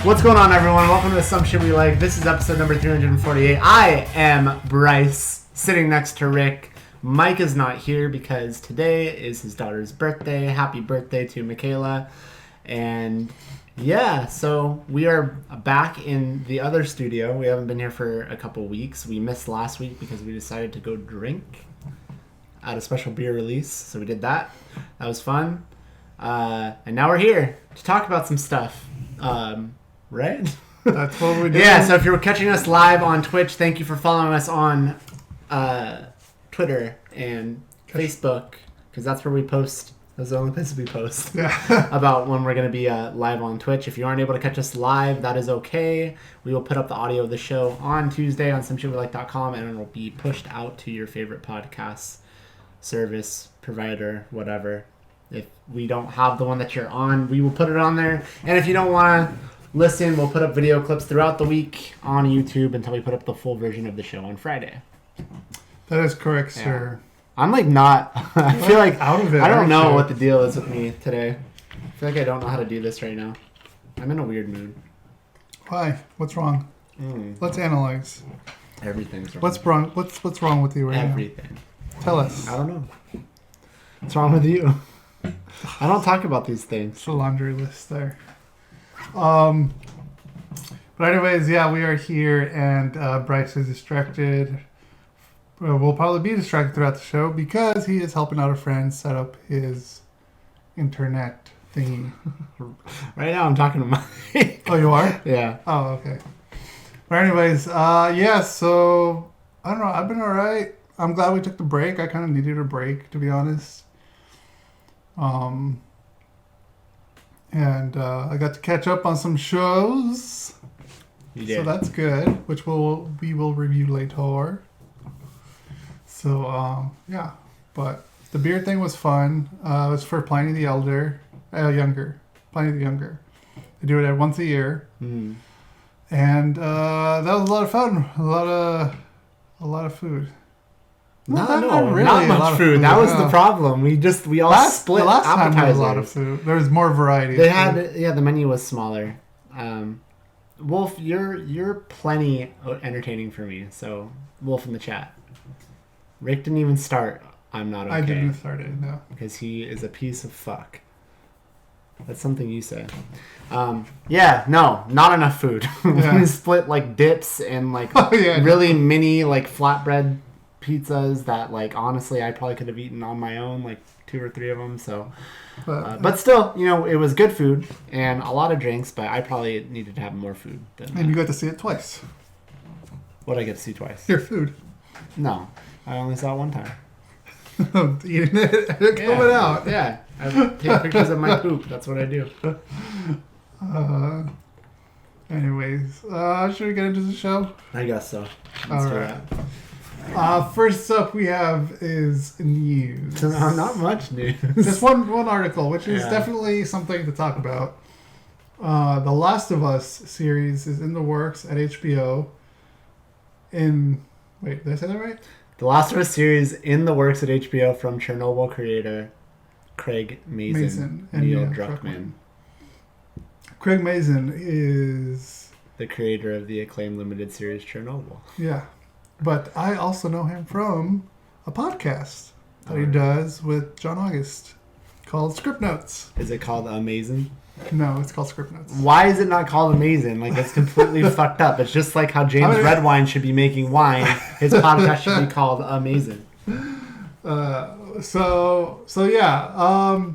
What's going on, everyone? Welcome to Some Shit We Like. This is episode number 348. I am Bryce, sitting next to Rick. Mike is not here because today is his daughter's birthday. Happy birthday to Michaela. And yeah, so we are back in the other studio. We haven't been here for a couple weeks. We missed last week because we decided to go drink at a special beer release. So we did that. That was fun. And now we're here to talk about some stuff. Right? That's what we do. Yeah, so if you're catching us live on Twitch, thank you for following us on Twitter and Facebook, because that's where we post. Those are the only places we post about when we're going to be live on Twitch. If you aren't able to catch us live, that is okay. We will put up the audio of the show on Tuesday on someshitwelike.com, and it will be pushed out to your favorite podcast service, provider, whatever. If we don't have the one that you're on, we will put it on there. And if you don't want to listen, we'll put up video clips throughout the week on YouTube until we put up the full version of the show on Friday. That is correct, sir. I'm like not. I feel like out of it. I don't know what the deal is with me today. I feel like I don't know how to do this right now. I'm in a weird mood. Why? What's wrong? Let's analyze. Everything's wrong. What's wrong? What's wrong with you right Everything. now? Tell us. I don't know. What's wrong with you? I don't talk about these things. It's a laundry list there. But anyways, yeah, we are here, and Bryce is distracted. We'll probably be distracted throughout the show because he is helping out a friend set up his internet thingy. Right now I'm talking to Mike. Oh, you are? Yeah. Oh, okay. But anyways, yeah, so, I don't know, I've been alright. I'm glad we took the break. I kind of needed a break, to be honest. And I got to catch up on some shows. You did. So that's good, which we will review later. So, yeah. But the beer thing was fun. It was for Pliny the Younger. Pliny the Younger. They do it once a year. Mm. And that was a lot of fun. A lot of food. Not much food. That was the problem. We all split the last appetizers. Time there was a lot of food. There was more variety. They had the menu was smaller. Wolf, you're plenty entertaining for me. So Wolf in the chat. Rick didn't even start. I'm not okay. I didn't start it, no. Because he is a piece of fuck. That's something you say. Yeah, no, not enough food. We split like dips and like really mini like flatbread pizzas that like honestly I probably could have eaten on my own, like 2 or 3 of them. So but still, it was good food and a lot of drinks, but I probably needed to have more food than and you got to see it twice. What did I get to see twice? Your food. No, I only saw it one time. Eating it and coming out. Yeah, I take pictures of my poop. That's what I do. Anyways, should we get into the show? I guess so. All right. First up we have is news. Not much news. Just one article, which is definitely something to talk about. The Last of Us series is in the works at HBO. Wait, did I say that right? The Last of Us series in the works at HBO from Chernobyl creator Craig Mazin and Neil Druckmann. Craig Mazin is the creator of the acclaimed limited series Chernobyl. Yeah. But I also know him from a podcast that he does with John August called Script Notes. Is it called Amazing? No, it's called Script Notes. Why is it not called Amazing? Like, it's completely fucked up. It's just like how James Redwine should be making wine. His podcast should be called Amazing. So yeah.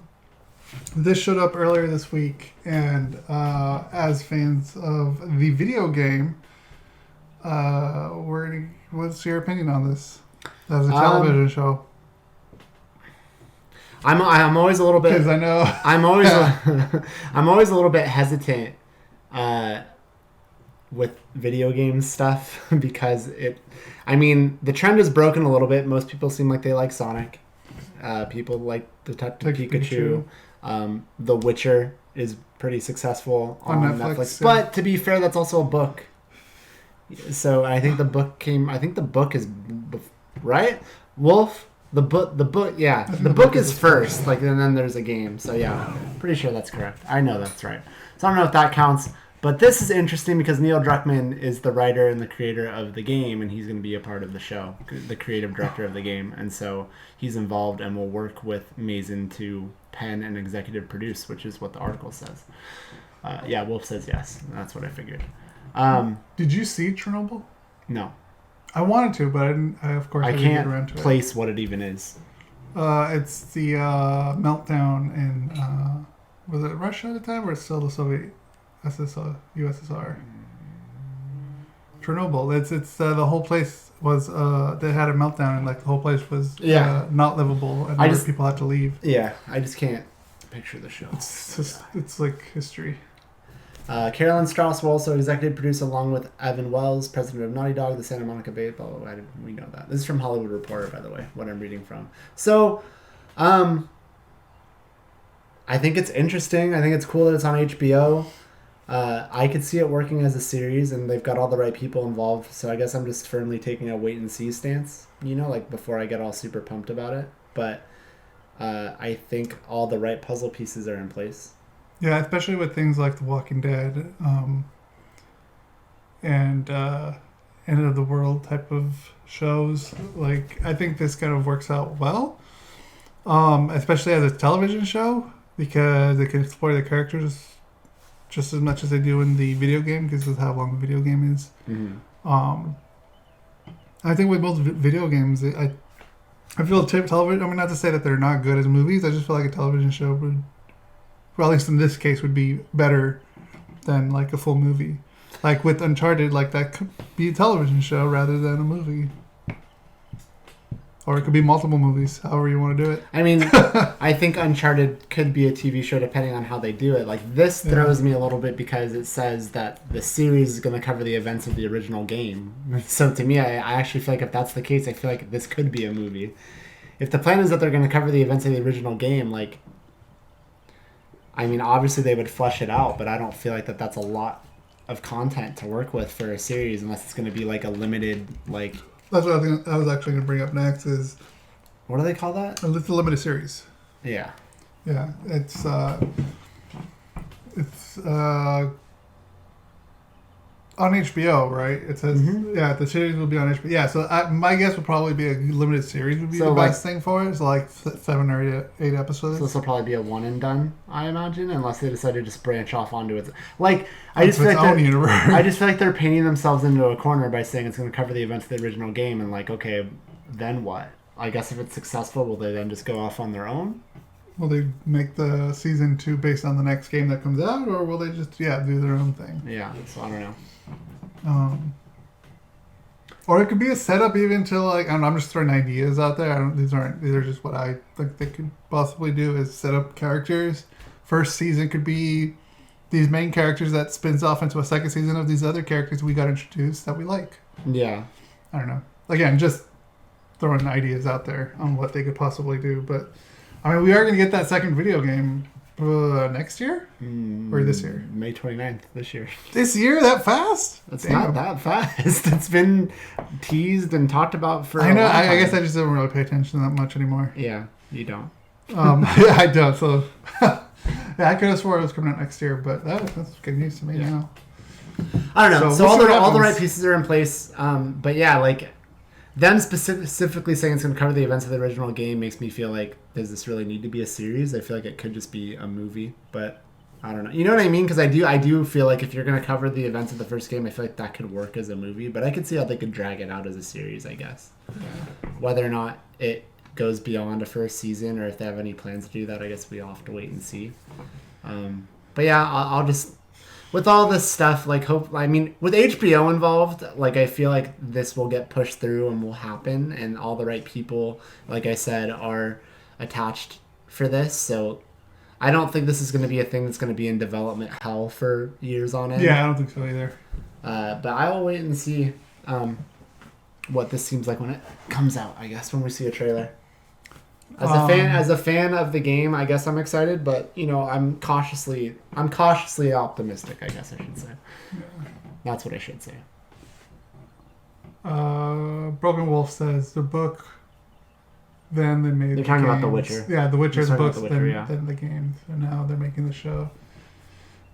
This showed up earlier this week, and as fans of the video game, what's your opinion on this as a television show? I'm always a little bit. Because I know I'm always a little bit hesitant with video game stuff because the trend is broken a little bit. Most people seem like they like Sonic. People like Detective Pikachu. The Witcher is pretty successful on Netflix. Yeah. But to be fair, that's also a book. So I think the book is right. Wolf. The book, yeah. The book is first, and then there's a game. So yeah, pretty sure that's correct. I know that's right. So I don't know if that counts, But this is interesting because Neil Druckmann is the writer and the creator of the game, and he's going to be a part of the show, the creative director of the game. And so he's involved and will work with Mason to pen and executive produce, which is what the article says. Yeah, Wolf says yes. That's what I figured. Did you see Chernobyl? No. I wanted to, but I didn't. Of course, I didn't get around to can't place what it even is. It's the meltdown in was it Russia at the time, or it's still the Soviet USSR? Chernobyl. It's the whole place was they had a meltdown, and like the whole place was not livable, and people had to leave. Yeah, I just can't picture the show. It's like history. Carolyn Strauss will also executive produce along with Evan Wells, president of Naughty Dog, the Santa Monica Bay. Blah, blah, blah. We know that. This is from Hollywood Reporter, by the way, what I'm reading from. So, I think it's interesting. I think it's cool that it's on HBO. I could see it working as a series, and they've got all the right people involved. So I guess I'm just firmly taking a wait and see stance, like before I get all super pumped about it. But I think all the right puzzle pieces are in place. Yeah, especially with things like The Walking Dead and end of the world type of shows. Like, I think this kind of works out well, especially as a television show, because they can explore the characters just as much as they do in the video game, because of how long the video game is. Mm-hmm. I think with most video games, I feel television. I mean, not to say that they're not good as movies. I just feel like a television show would, well, at least in this case, would be better than like a full movie. Like with Uncharted, like that could be a television show rather than a movie. Or it could be multiple movies, however you want to do it. I mean, I think Uncharted could be a TV show depending on how they do it. Like, this throws me a little bit because it says that the series is going to cover the events of the original game. So to me, I actually feel like if that's the case, I feel like this could be a movie. If the plan is that they're going to cover the events of the original game, like, I mean, obviously they would flesh it out, but I don't feel like that's a lot of content to work with for a series unless it's going to be like a limited, like... That's what I think I was actually going to bring up next is... What do they call that? It's a limited series. Yeah. Yeah, it's on HBO, right? It says, the series will be on HBO. Yeah, so my guess would probably be a limited series would be the best thing for it. So like 7 or 8 episodes. So this will probably be a one and done, I imagine, unless they decide to just branch off onto it. Like, I just feel like they're painting themselves into a corner by saying it's going to cover the events of the original game, and like, okay, then what? I guess if it's successful, will they then just go off on their own? Will they make the season 2 based on the next game that comes out, or will they just do their own thing? Yeah, so I don't know. Or it could be a setup even to like, I don't know, I'm just throwing ideas out there. These are just what I think they could possibly do is set up characters. First season could be these main characters that spins off into a second season of these other characters we got introduced that we like. Yeah. I don't know. Again, just throwing ideas out there on what they could possibly do. But I mean, we are going to get that second video game next year? Or this year? May 29th this year. This year? That fast? It's not that fast. It's been teased and talked about for I know. I guess I just don't really pay attention that much anymore. Yeah, you don't. Yeah, I don't. So, yeah, I could have swore it was coming out next year, but that's good news to me now. I don't know. So all the right pieces are in place. But yeah, like, them specifically saying it's going to cover the events of the original game makes me feel like, does this really need to be a series? I feel like it could just be a movie, but I don't know. You know what I mean? Because I do feel like if you're going to cover the events of the first game, I feel like that could work as a movie, but I could see how they could drag it out as a series, I guess. Whether or not it goes beyond a first season or if they have any plans to do that, I guess we'll have to wait and see. But yeah, I'll just... With all this stuff, like, with HBO involved, like, I feel like this will get pushed through and will happen, and all the right people, like I said, are attached for this, so I don't think this is going to be a thing that's going to be in development hell for years on end. Yeah, I don't think so either. But I will wait and see what this seems like when it comes out, I guess, when we see a trailer. As a fan of the game, I guess I'm excited, but I'm cautiously optimistic, I guess I should say. Yeah. That's what I should say. Broken Wolf says the book. Then they made. They're talking about The Witcher. Yeah, The Witcher, the books, then the games, and now they're making the show.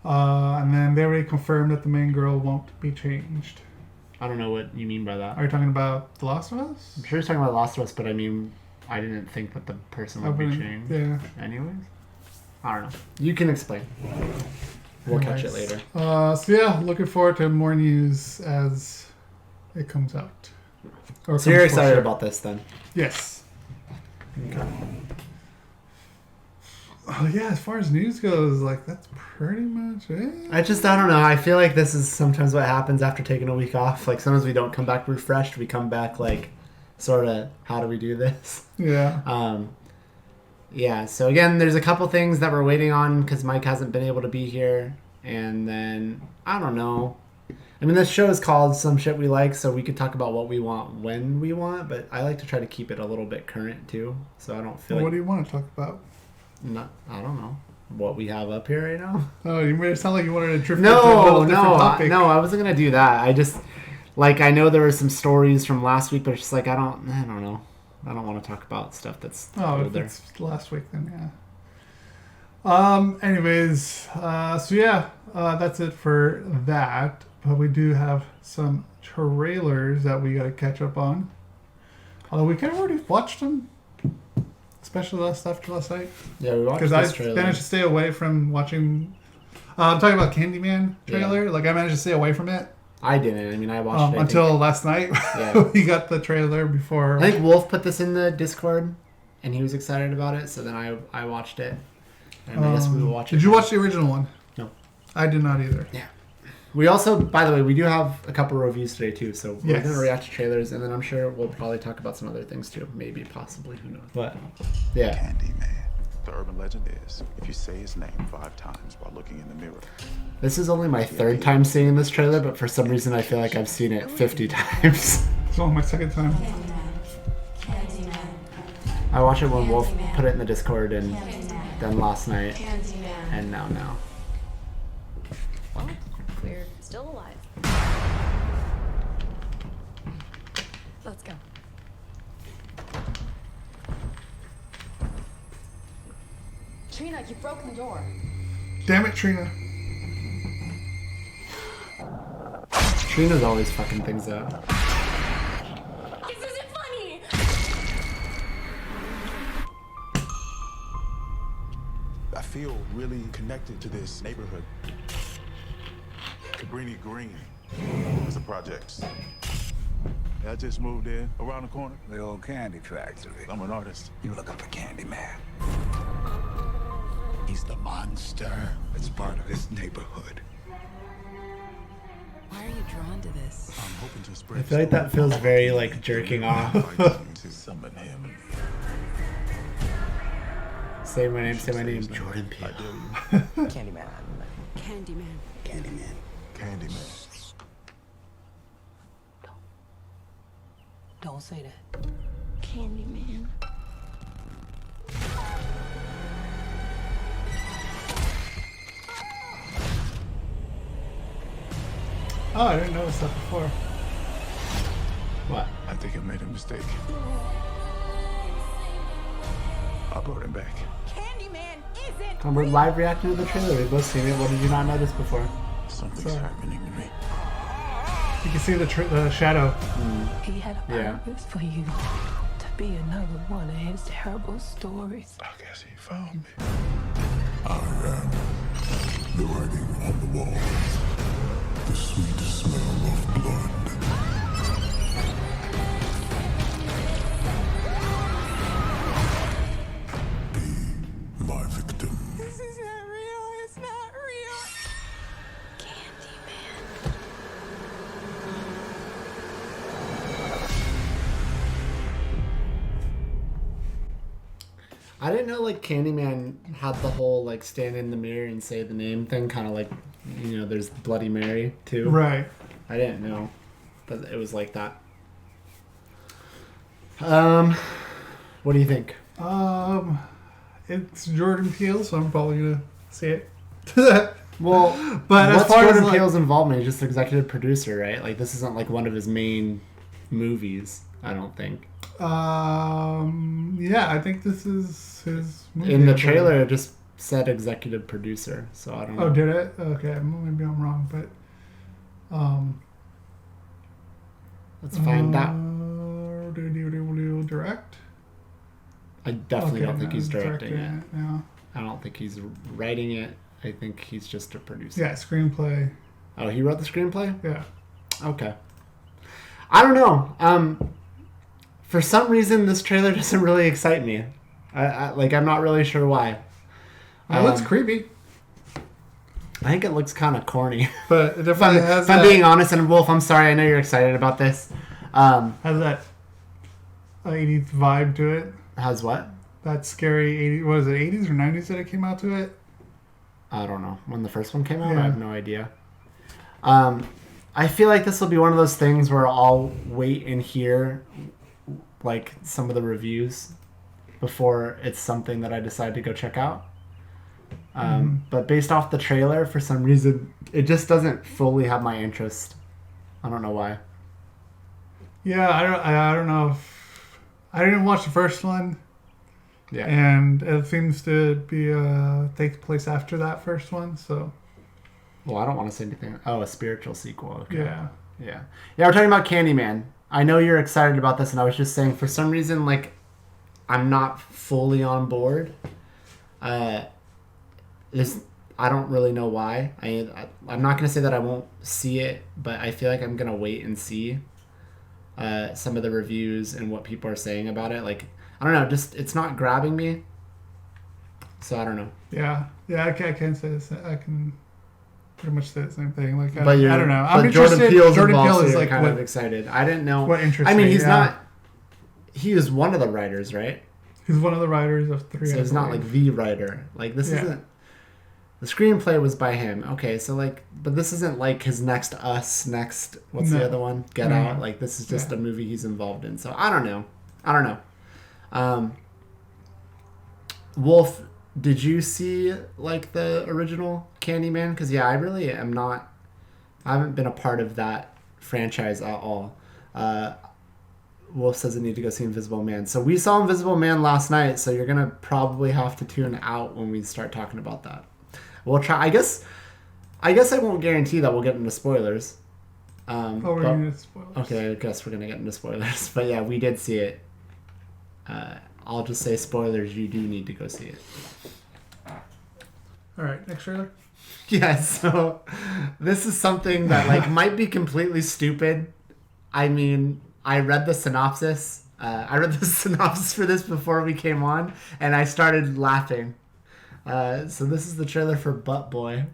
And then they already confirmed that the main girl won't be changed. I don't know what you mean by that. Are you talking about The Last of Us? I'm sure you're talking about Last of Us, but I mean, I didn't think that the person would be changed. Yeah. Anyways, I don't know. You can explain. We'll catch it later. So yeah, looking forward to more news as it comes out. So you're excited about this then? Yes. Okay. Oh yeah, as far as news goes, like that's pretty much it. I don't know. I feel like this is sometimes what happens after taking a week off. Like sometimes we don't come back refreshed. We come back like sort of, how do we do this? Yeah. Yeah. So again, there's a couple things that we're waiting on because Mike hasn't been able to be here. And then I don't know. I mean, this show is called Some Shit We Like, so we could talk about what we want when we want. But I like to try to keep it a little bit current too, so I don't feel like. What do you want to talk about? I don't know what we have up here right now. Oh, you made it sound like you wanted to drift into a little different topic. No, I wasn't gonna do that. I just I know there were some stories from last week, but it's just like I don't know. I don't want to talk about stuff that's older. If it's last week, then yeah. Anyways, so yeah, that's it for that. But we do have some trailers that we gotta catch up on. Although we kind of already watched them. Especially after last night. Yeah, we watched this trailer. Because I managed to stay away from watching... I'm talking about Candyman trailer. Yeah. Like, I managed to stay away from it. I didn't. I mean, I watched it. Until last night. Yeah. We got the trailer before... I think Wolf put this in the Discord, and he was excited about it, so then I watched it. And I guess we will watch it. Did you watch the original one? No. I did not either. Yeah. We also, by the way, we do have a couple reviews today too, so we're going to react to trailers, and then I'm sure we'll probably talk about some other things too. Maybe, possibly, who knows. But, yeah. Candyman. The urban legend is, if you say his name 5 times while looking in the mirror. This is only my 3rd time seeing this trailer, but for some reason I feel like I've seen it 50 times. It's only my 2nd time. I watched it when Wolf put it in the Discord, and then last night, and now. Well, we're still alive. Let's go. Trina, you broke the door. Damn it, Trina. Trina's always fucking things up. This isn't funny! I feel really connected to this neighborhood. Cabrini Green is a project. I just moved in around the corner. The old candy factory. I'm an artist. You looking for Candyman? He's the monster that's part of this neighborhood. Why are you drawn to this? I'm hoping to spread. I feel like that feels very like jerking off. to summon him. Say my name, Jordan Peele. I do. Candyman. Candyman. Candyman. Candyman. Don't say that. Candyman. Oh, I didn't notice that before. What? I think I made a mistake. I brought him back. Candyman isn't And we're live reacting to the trailer. We've both seen it. What did you not notice before? Something's happening to me. You can see the shadow. He had a Yeah. purpose for you to be another one of his terrible stories. I guess he found me. I am the writing on the wall, the sweet smell of blood. Be my victim. This isn't real. It's not real. Candyman. I didn't know like Candyman had the whole like stand in the mirror and say the name thing, kind of like, you know, there's Bloody Mary too. Right. I didn't know that it was like that. What do you think? It's Jordan Peele, so I'm probably gonna see it. Well, but as what's far as Jordan like, Peele's involvement? He's just executive producer, right? Like this isn't like one of his main movies, I don't think. yeah, I think this is his movie. In the trailer, it just said executive producer, so I don't know. Oh, did it? Okay, maybe I'm wrong, but Let's find out. Direct? I definitely don't think he's directing it. No. I don't think he's writing it. I think he's just a producer. Yeah, screenplay. Oh, he wrote the screenplay? Yeah. Okay. I don't know. For some reason, this trailer doesn't really excite me. I'm not really sure why. It looks creepy. I think it looks kind of corny. But it definitely has if I'm being honest, and Wolf, I'm sorry, I know you're excited about this. Has that 80s vibe to it. Has what? That scary 80s, what is it, 80s or 90s that it came out to it? I don't know. When the first one came out, Yeah. I have no idea. I feel like this will be one of those things where I'll wait and hear like some of the reviews before it's something that I decide to go check out. But based off the trailer, for some reason, it just doesn't fully have my interest. I don't know why. Yeah, I don't know. I didn't watch the first one. Yeah. And it seems to be take place after that first one, so. Well, I don't want to say anything. Oh, a spiritual sequel. Okay. Yeah. Yeah. Yeah, we're talking about Candyman. I know you're excited about this, and I was just saying, for some reason, like, I'm not fully on board. I don't really know why. I'm not going to say that I won't see it, but I feel like I'm going to wait and see some of the reviews and what people are saying about it. Like, I don't know, just it's not grabbing me. So I don't know. Yeah. Yeah, I can't say this. I can pretty much say the same thing. Like, But I don't know. But I'm interested. Jordan Peele is like kind what, of excited. I didn't know. what interests I mean, me, he's yeah. not. He is one of the writers, right? He's one of the writers of 3. So he's not like the writer. Like this isn't. The screenplay was by him. Okay, so like, but this isn't like his next Us, next what's the other one? Get Out. Like this is just a movie he's involved in. So I don't know. Wolf, did you see like the original Candyman? Because I really am not. I haven't been a part of that franchise at all. Wolf says I need to go see Invisible Man. So we saw Invisible Man last night. So you're gonna probably have to tune out when we start talking about that. We'll try. I guess I won't guarantee that we'll get into spoilers. We're getting into spoilers. Okay, I guess we're gonna get into spoilers. But yeah, we did see it. I'll just say spoilers. You do need to go see it. All right, next trailer. Yeah. So this is something that like might be completely stupid. I mean, I read the synopsis. I read the synopsis for this before we came on, and I started laughing. So this is the trailer for Butt Boy.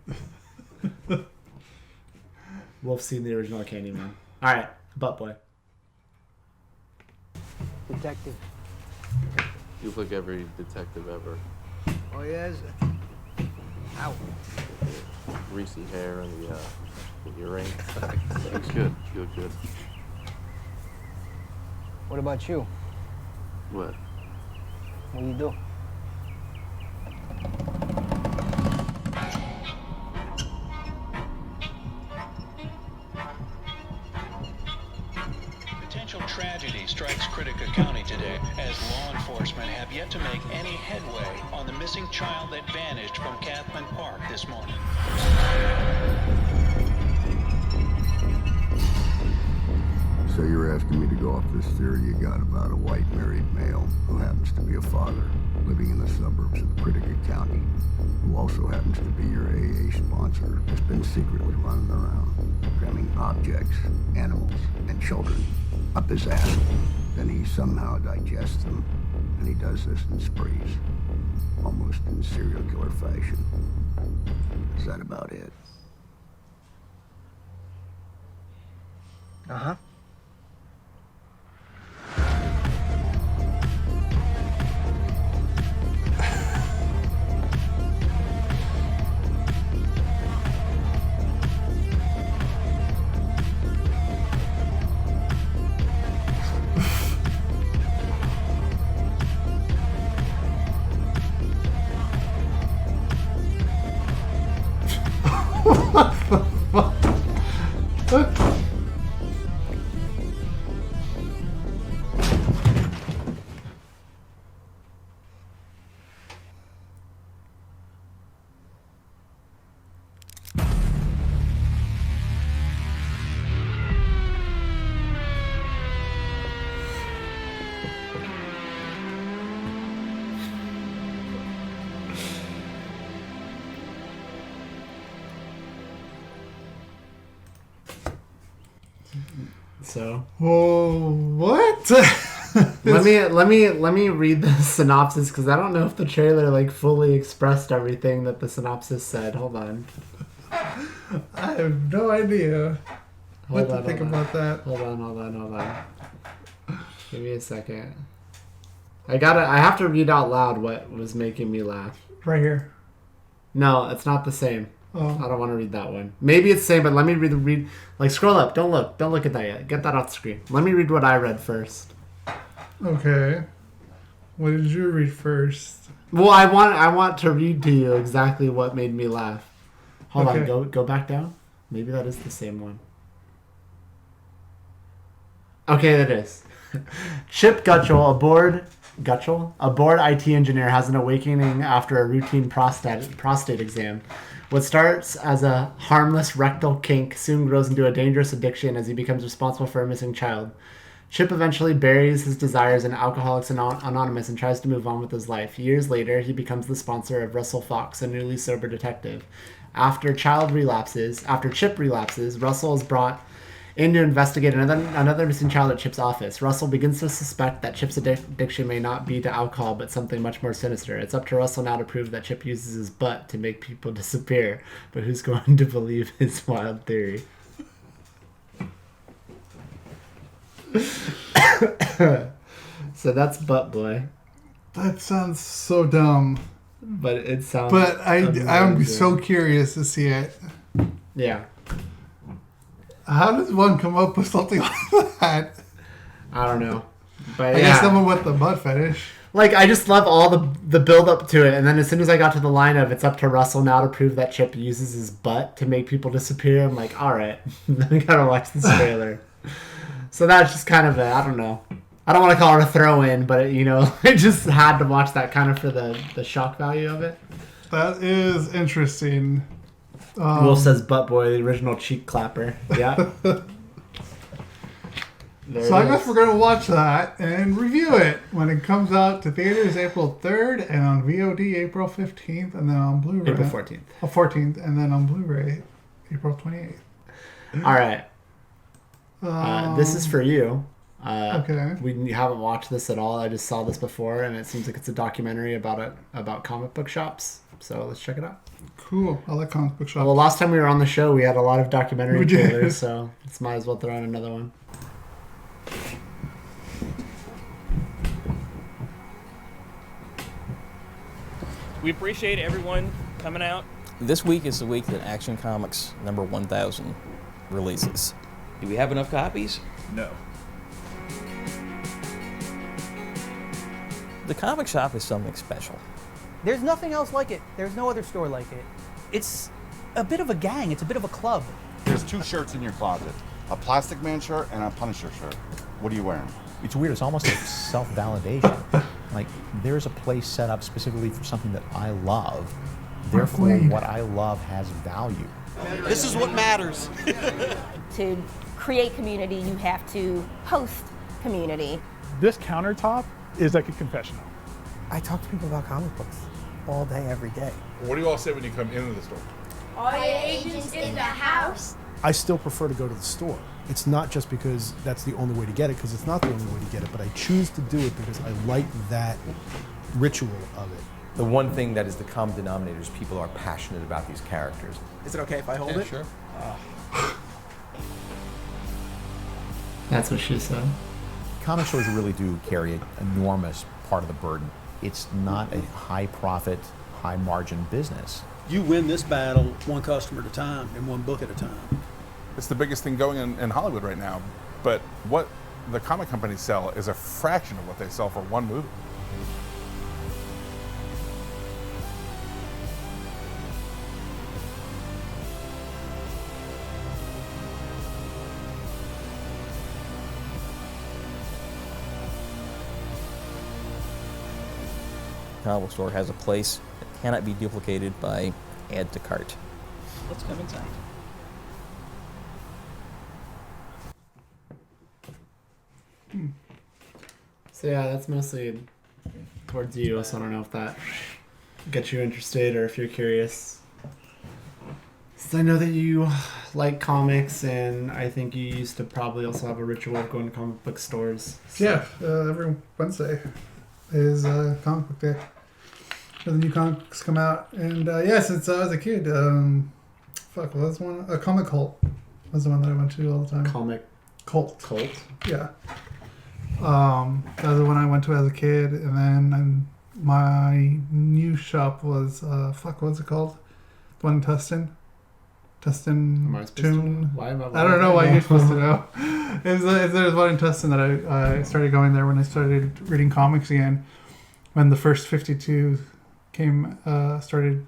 Wolf's seen the original Candyman. All right, Butt Boy. Detective. You look like every detective ever. Oh, yes? Ow. Greasy hair and the earring. Looks good. You look good. What about you? What? What do you do? Potential tragedy strikes Critica County today as law enforcement have yet to make any headway on the missing child that vanished from Kathman Park this morning. So you're asking me to go off this theory you got about a white married male who happens to be a father living in the suburbs of Critica County, who also happens to be your AA sponsor, has been secretly running around, cramming objects, animals, and children up his ass. Then he somehow digests them, and he does this in sprees, almost in serial killer fashion. Is that about it? Uh-huh. So. Whoa, what? let me read the synopsis because I don't know if the trailer like fully expressed everything that the synopsis said. Hold on. I have no idea what to think about that. Hold on. Give me a second. I have to read out loud what was making me laugh. Right here. No, it's not the same. Oh. I don't want to read that one. Maybe it's the same, but let me read. Like, scroll up. Don't look at that yet. Get that off the screen. Let me read what I read first. Okay. What did you read first? Well, I want to read to you exactly what made me laugh. Hold on. Go back down. Maybe that is the same one. Okay, it is. Chip Gutchell, a bored IT engineer, has an awakening after a routine prostate exam. What starts as a harmless rectal kink soon grows into a dangerous addiction as he becomes responsible for a missing child. Chip eventually buries his desires in Alcoholics Anonymous and tries to move on with his life. Years later, he becomes the sponsor of Russell Fox, a newly sober detective. After Chip relapses, Russell is brought in to investigate another missing child at Chip's office. Russell begins to suspect that Chip's addiction may not be to alcohol, but something much more sinister. It's up to Russell now to prove that Chip uses his butt to make people disappear, but who's going to believe his wild theory? So that's Butt Boy. That sounds so dumb. But it sounds. But I'm so curious to see it. Yeah. How does one come up with something like that? I don't know. But I guess someone with the butt fetish. Like, I just love all the build up to it, and then as soon as I got to the line of it's up to Russell now to prove that Chip uses his butt to make people disappear, I'm like, all right, I gotta watch this trailer. So that's just kind of I don't know. I don't want to call it a throw-in, but I just had to watch that kind of for the shock value of it. That is interesting. Wolf says Butt Boy, the original cheek clapper. Yeah. So I guess we're going to watch that and review it when it comes out to theaters April 3rd and on VOD April 15th and then on Blu-ray. April 14th. 14th and then on Blu-ray April 28th. All right. This is for you. Okay. We haven't watched this at all. I just saw this before, and it seems like it's a documentary about comic book shops. So let's check it out. Cool. I like comic book shops. Well, last time we were on the show, we had a lot of documentary trailers, so let's might as well throw in another one. We appreciate everyone coming out. This week is the week that Action Comics number 1000 releases. Do we have enough copies? No. The comic shop is something special. There's nothing else like it. There's no other store like it. It's a bit of a gang. It's a bit of a club. There's 2 shirts in your closet. A Plastic Man shirt and a Punisher shirt. What are you wearing? It's weird. It's almost like self-validation. Like, there's a place set up specifically for something that I love. Therefore, what I love has value. This is what matters. To create community, you have to host community. This countertop is like a confessional. I talk to people about comic books all day, every day. What do you all say when you come into the store? All your agents in the house. I still prefer to go to the store. It's not just because that's the only way to get it, because it's not the only way to get it, but I choose to do it because I like that ritual of it. The one thing that is the common denominator is people are passionate about these characters. Is it okay if I hold it? Sure. That's what she said. Comic stores really do carry an enormous part of the burden. It's not a high profit, high margin business. You win this battle one customer at a time and one book at a time. It's the biggest thing going in Hollywood right now, but what the comic companies sell is a fraction of what they sell for one movie. Comic book store has a place that cannot be duplicated by add to cart. Let's come inside. So yeah, that's mostly towards you, so I don't know if that gets you interested or if you're curious. So I know that you like comics, and I think you used to probably also have a ritual of going to comic book stores. So. Yeah, every Wednesday is comic book day. The new comics come out, and since I was a kid, what was one? A Comic Cult was the one that I went to all the time. Comic Cult. Yeah. That was the one I went to as a kid, and then my new shop was what's it called? The one in Tustin. Am I supposed to know? Why am I don't know why you're supposed to know. There's one in Tustin that I started going there when I started reading comics again. When the first 52 started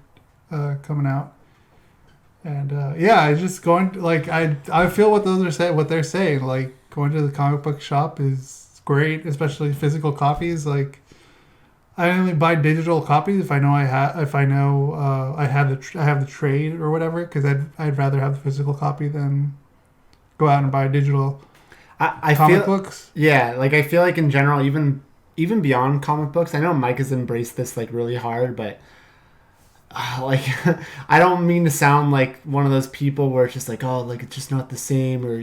coming out, and I just going I feel what they're saying. Like going to the comic book shop is great, especially physical copies. Like I only buy digital copies if I know I have the trade or whatever, because I'd rather have the physical copy than go out and buy digital comic books. Yeah, like I feel like in general, even beyond comic books, I know Mike has embraced this like really hard, but like I don't mean to sound like one of those people where it's just like, oh, like it's just not the same, or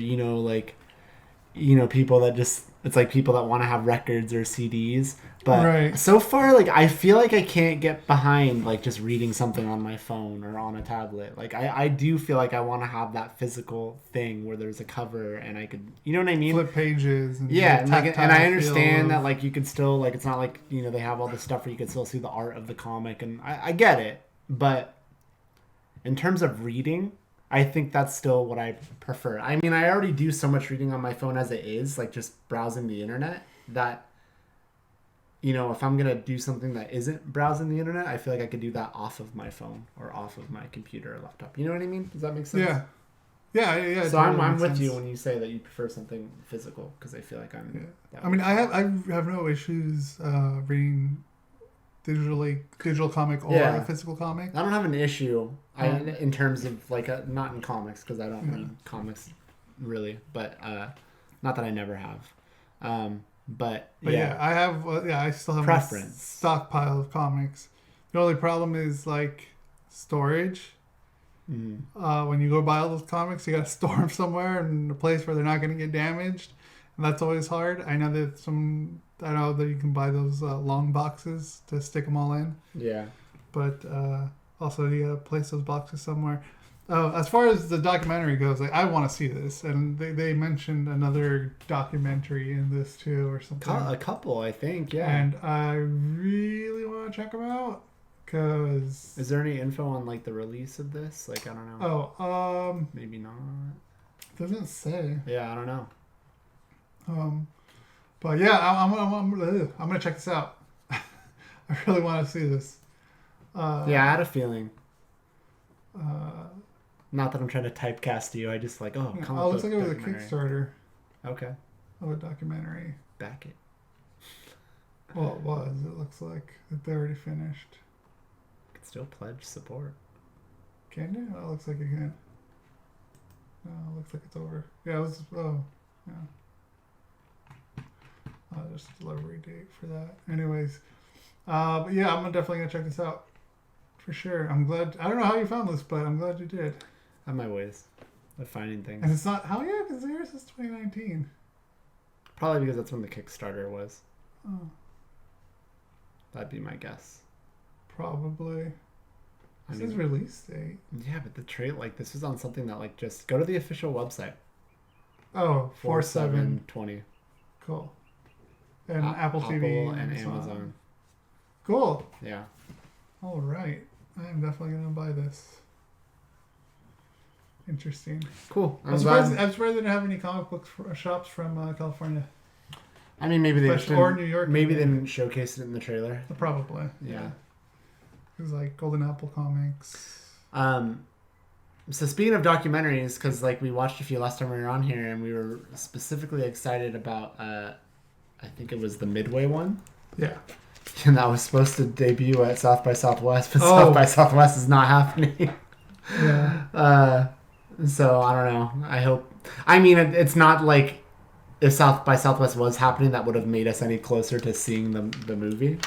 people that just, it's like people that want to have records or CDs. But so far, like I feel like I can't get behind like just reading something on my phone or on a tablet. Like I do feel like I want to have that physical thing where there's a cover and I could, you know what I mean? Flip pages. And and I understand that like you could still, like it's not like, they have all this stuff where you could still see the art of the comic, and I get it. But in terms of reading, I think that's still what I prefer. I mean, I already do so much reading on my phone as it is, like just browsing the internet, that if I'm going to do something that isn't browsing the internet, I feel like I could do that off of my phone or off of my computer or laptop. You know what I mean? Does that make sense? Yeah. So I'm with you when you say that you prefer something physical, because I feel like I'm... Yeah. I mean, I have no issues reading digital comic or a physical comic. I don't have an issue in terms of like not in comics, because I don't read comics really, but not that I never have. But I have I still have preference. A stockpile of comics. The only problem is like storage. Mm-hmm. When you go buy all those comics, you got to store them somewhere in a place where they're not going to get damaged, and that's always hard. I know that you can buy those long boxes to stick them all in. Yeah. But also you got to place those boxes somewhere. As far as the documentary goes, like I want to see this, and they mentioned another documentary in this too, or something. A couple, I think, yeah. And I really want to check them out, cause. Is there any info on like the release of this? Like I don't know. Maybe not. Doesn't say. Yeah, I don't know. But yeah, I'm gonna check this out. I really want to see this. I had a feeling. Not that I'm trying to typecast you. I just like, comic book. Looks like it was a Kickstarter. Okay. Of a documentary. Back it. Well, it was. It looks like they already finished. Could still pledge support. Can you? Oh, it looks like you can. No, it looks like it's over. Yeah, it was. Oh, yeah. Just a delivery date for that. Anyways, but yeah, I'm definitely gonna check this out for sure. I'm glad. I don't know how you found this, but I'm glad you did. I have my ways of finding things. And it's not because yours is 2019. Probably because that's when the Kickstarter was. Oh. That'd be my guess. Probably. This is release date. Yeah, but the trade, like this was on something that like just go to the official website. Oh, 4720. Cool. And Apple TV and Amazon. Cool. Yeah. All right. I am definitely going to buy this. Interesting. Cool. I'm surprised they didn't have any comic book shops from California. I mean, maybe they or New York. Maybe they didn't showcase it in the trailer. Probably. Yeah. It was like Golden Apple Comics. So speaking of documentaries, because like we watched a few last time we were on here, and we were specifically excited about, I think it was the Midway one. Yeah. And that was supposed to debut at South by Southwest, but South by Southwest is not happening. Yeah. So I don't know. I hope. I mean, it's not like if South by Southwest was happening, that would have made us any closer to seeing the movie.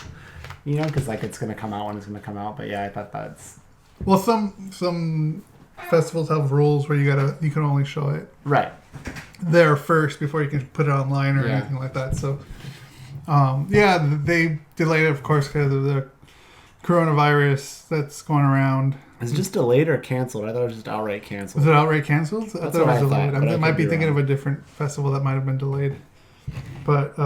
Because like it's gonna come out when it's gonna come out. But yeah, I thought that's. Well, some festivals have rules where you can only show it right there first before you can put it online or anything like that. So, they delayed it, of course, because of the coronavirus that's going around. Is it just delayed or canceled? I thought it was just outright canceled. Was it outright canceled? I thought it was delayed. I might be thinking wrong. of a different festival that might have been delayed. But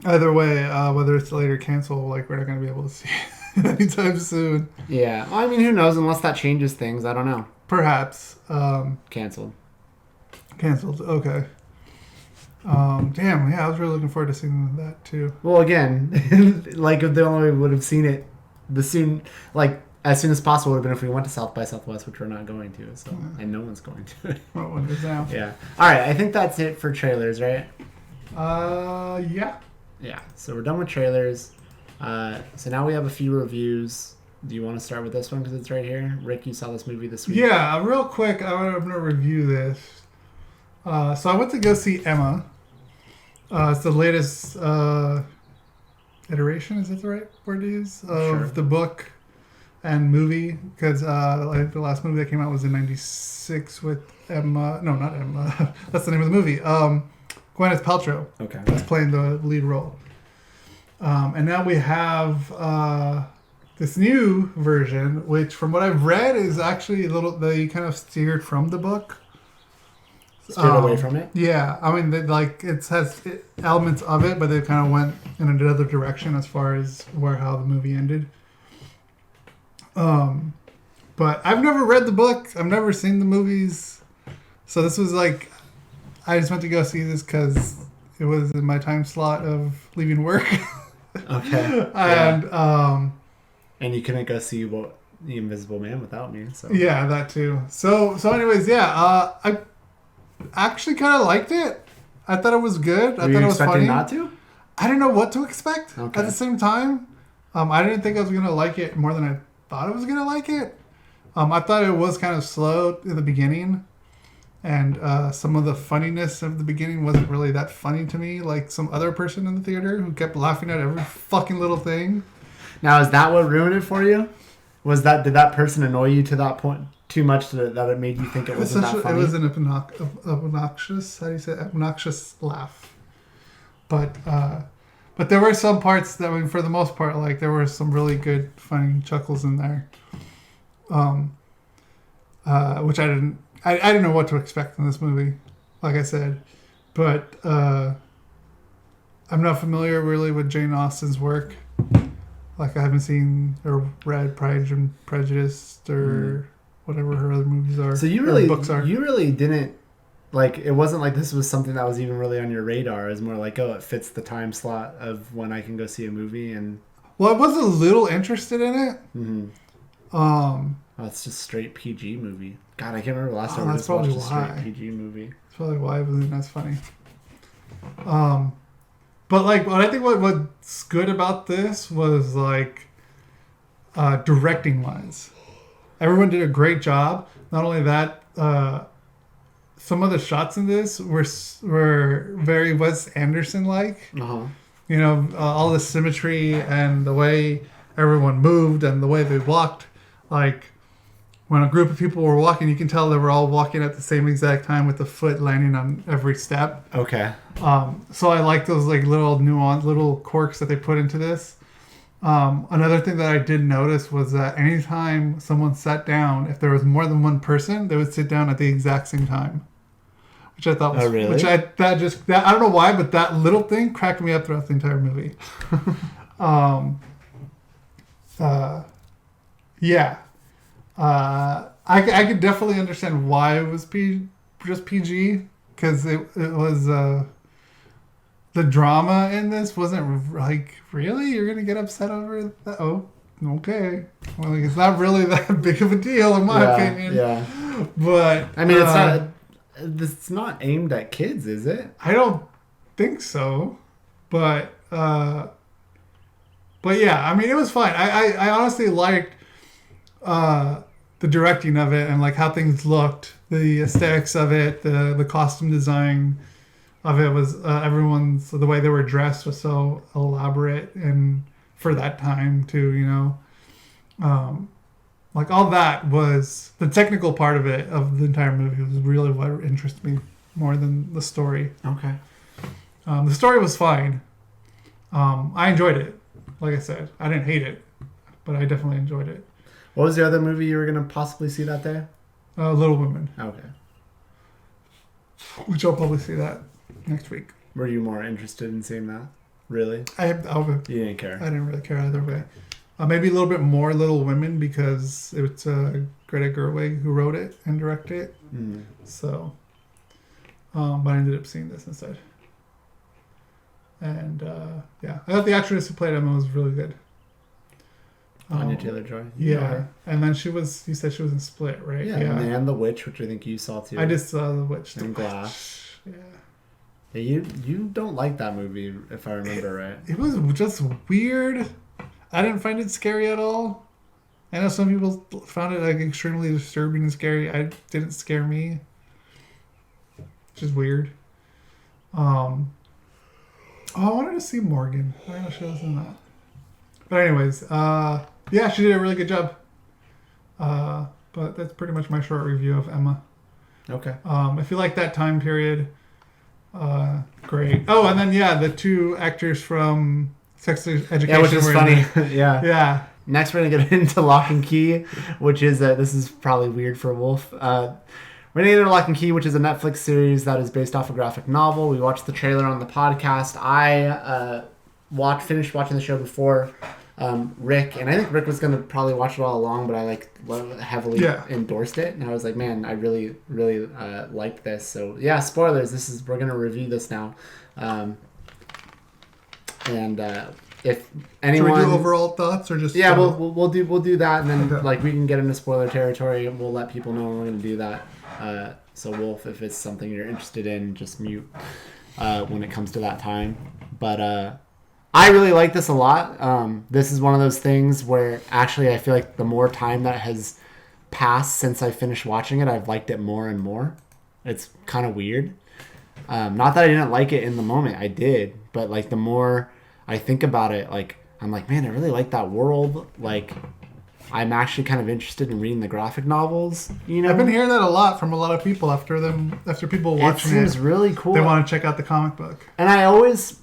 either way, whether it's delayed or canceled, like, we're not going to be able to see it anytime soon. Yeah. Well, I mean, who knows? Unless that changes things. I don't know. Perhaps. Canceled. Canceled. Okay. Damn. Yeah, I was really looking forward to seeing that too. Well, again, like, if the only way we would have seen it as soon as possible would have been if we went to South by Southwest, which we're not going to. So, and no one's going to. What one is now? Yeah. All right. I think that's it for trailers, right? Yeah. Yeah. So we're done with trailers. So now we have a few reviews. Do you want to start with this one because it's right here? Rick, you saw this movie this week. Yeah. Real quick, I'm going to review this. So I went to go see Emma. It's the latest iteration, is that the right word to use? Of the book and movie. Because the last movie that came out was in 96 with Emma. No, not Emma. That's the name of the movie. Gwyneth Paltrow. Okay. That's playing the lead role. And now we have this new version, which from what I've read is actually they kind of steered from the book. Steered away from it? Yeah. I mean, it has elements of it, but they kind of went in another direction as far as how the movie ended. But I've never read the book. I've never seen the movies. So this was I just went to go see this because it was in my time slot of leaving work. Okay. And you couldn't go see The Invisible Man without me. So yeah, that too. So anyways, I actually kind of liked it. I thought it was good. I thought it was funny. Not to? I didn't know what to expect at the same time. I didn't think I was going to like it more than I thought I was going to like it. I thought it was kind of slow in the beginning. And some of the funniness of the beginning wasn't really that funny to me, like some other person in the theater who kept laughing at every fucking little thing. Now, is that what ruined it for you? Did that person annoy you to that point too much that it made you think it wasn't that funny? It was an obnoxious, how do you say, obnoxious laugh. But there were some parts that, for the most part, like there were some really good, funny chuckles in there. Which I didn't know what to expect in this movie, like I said. But I'm not familiar really with Jane Austen's work. Like, I haven't seen or read Pride and Prejudice or whatever her other movies are. So books are. You really didn't, it wasn't like this was something that was even really on your radar. It was more like, it fits the time slot of when I can go see a movie. And well, I was a little interested in it. Mm-hmm. It's just straight PG movie. God, I can't remember the last time I just watched a straight PG movie. That's probably why it wasn't as funny. But what I think what's good about this was directing wise. Everyone did a great job. Not only that, some of the shots in this were very Wes Anderson like. Uh-huh. All the symmetry and the way everyone moved and the way they walked. When a group of people were walking, you can tell they were all walking at the same exact time with the foot landing on every step. Okay. So I like those little nuanced little quirks that they put into this. Another thing that I did notice was that anytime someone sat down, if there was more than one person, they would sit down at the exact same time. Which I thought was... Oh, really? Which I don't know why, but that little thing cracked me up throughout the entire movie. Yeah. I could definitely understand why it was just PG, because it was the drama in this wasn't really, you're gonna get upset over that? Oh, okay. Well, it's not really that big of a deal in my opinion. Yeah. But I mean, it's not aimed at kids, is it? I don't think so. But yeah, I mean, it was fine. I honestly liked the directing of it and how things looked, the aesthetics of it, the costume design of it was the way they were dressed was so elaborate and for that time too, Like all that was the technical part of it, of the entire movie, was really what interested me more than the story. Okay. The story was fine. I enjoyed it. Like I said, I didn't hate it, but I definitely enjoyed it. What was the other movie you were going to possibly see that day? Little Women. Okay. Which I'll probably see that next week. Were you more interested in seeing that? Really? You didn't care? I didn't really care either way. Maybe a little bit more Little Women because it's Greta Gerwig who wrote it and directed it. So, but I ended up seeing this instead. And I thought the actress who played Emma was really good. Anya Taylor-Joy. Yeah, and then you said she was in Split, right? Yeah, and The Witch, which I think you saw too. I just saw The Witch. And Glass. Yeah, you don't like that movie, if I remember right. It was just weird. I didn't find it scary at all. I know some people found it like extremely disturbing and scary. It didn't scare me. Which is weird. I wanted to see Morgan. I don't know if she was in that. But anyways, she did a really good job. But that's pretty much my short review of Emma. Okay. If you like that time period, great. Oh, and then the two actors from Sex Education. Yeah, which is funny. Yeah. Next, we're gonna get into Lock and Key, which is this is probably weird for Wolf. We're gonna get into Lock and Key, which is a Netflix series that is based off a graphic novel. We watched the trailer on the podcast. I finished watching the show before Rick, and I think Rick was gonna probably watch it all along, but I heavily endorsed it, and I was like, man, I really liked this. So spoilers. We're gonna review this now. If anyone, should we do overall thoughts or just we'll do that, and then we can get into spoiler territory. We'll let people know when we're going to do that. So Wolf, if it's something you're interested in, just mute when it comes to that time. But I really like this a lot. This is one of those things where actually I feel like the more time that has passed since I finished watching it, I've liked it more and more. It's kind of weird. Not that I didn't like it in the moment, I did, but the more I think about it, I'm like, man, I really like that world. I'm actually kind of interested in reading the graphic novels. I've been hearing that a lot from a lot of people after people watching it. It seems really cool. They want to check out the comic book. And I always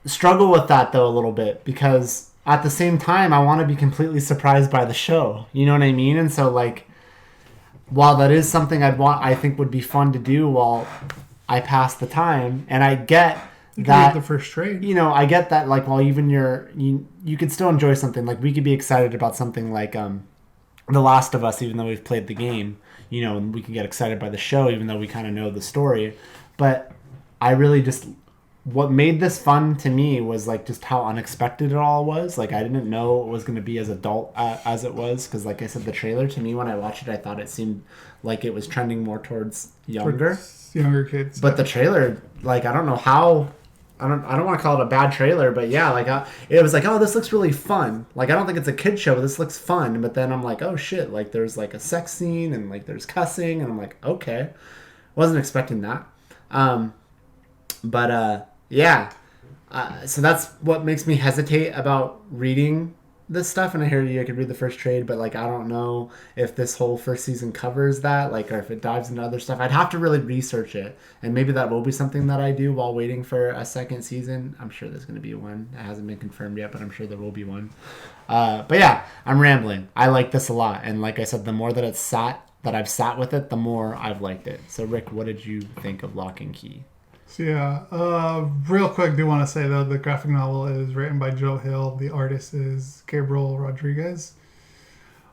struggle with that though a little bit, because at the same time I want to be completely surprised by the show. You know what I mean? And so while that is something I think would be fun to do while I pass the time, and I get that the first trade. I get that while even you could still enjoy something. We could be excited about something like The Last of Us, even though we've played the game, and we can get excited by the show even though we kind of know the story. But I really what made this fun to me was just how unexpected it all was. I didn't know it was going to be as adult as it was, because like I said, the trailer to me when I watched it, I thought it seemed like it was trending more towards younger kids. But the trailer, I don't know how. I don't want to call it a bad trailer, but it was oh, this looks really fun. I don't think it's a kid show, but this looks fun. But then I'm like, oh shit, there's a sex scene and there's cussing, and I'm like, okay, wasn't expecting that. So that's what makes me hesitate about reading this stuff. And I hear I could read the first trade, but I don't know if this whole first season covers that, or if it dives into other stuff. I'd have to really research it, and maybe that will be something that I do while waiting for a second season. I'm sure there's going to be one. It hasn't been confirmed yet, but I'm sure there will be one. I'm rambling. I like this a lot, and like I said, the more that I've sat with it, the more I've liked it. So Rick, what did you think of Lock and Key? So real quick, do want to say though, the graphic novel is written by Joe Hill. The artist is Gabriel Rodriguez.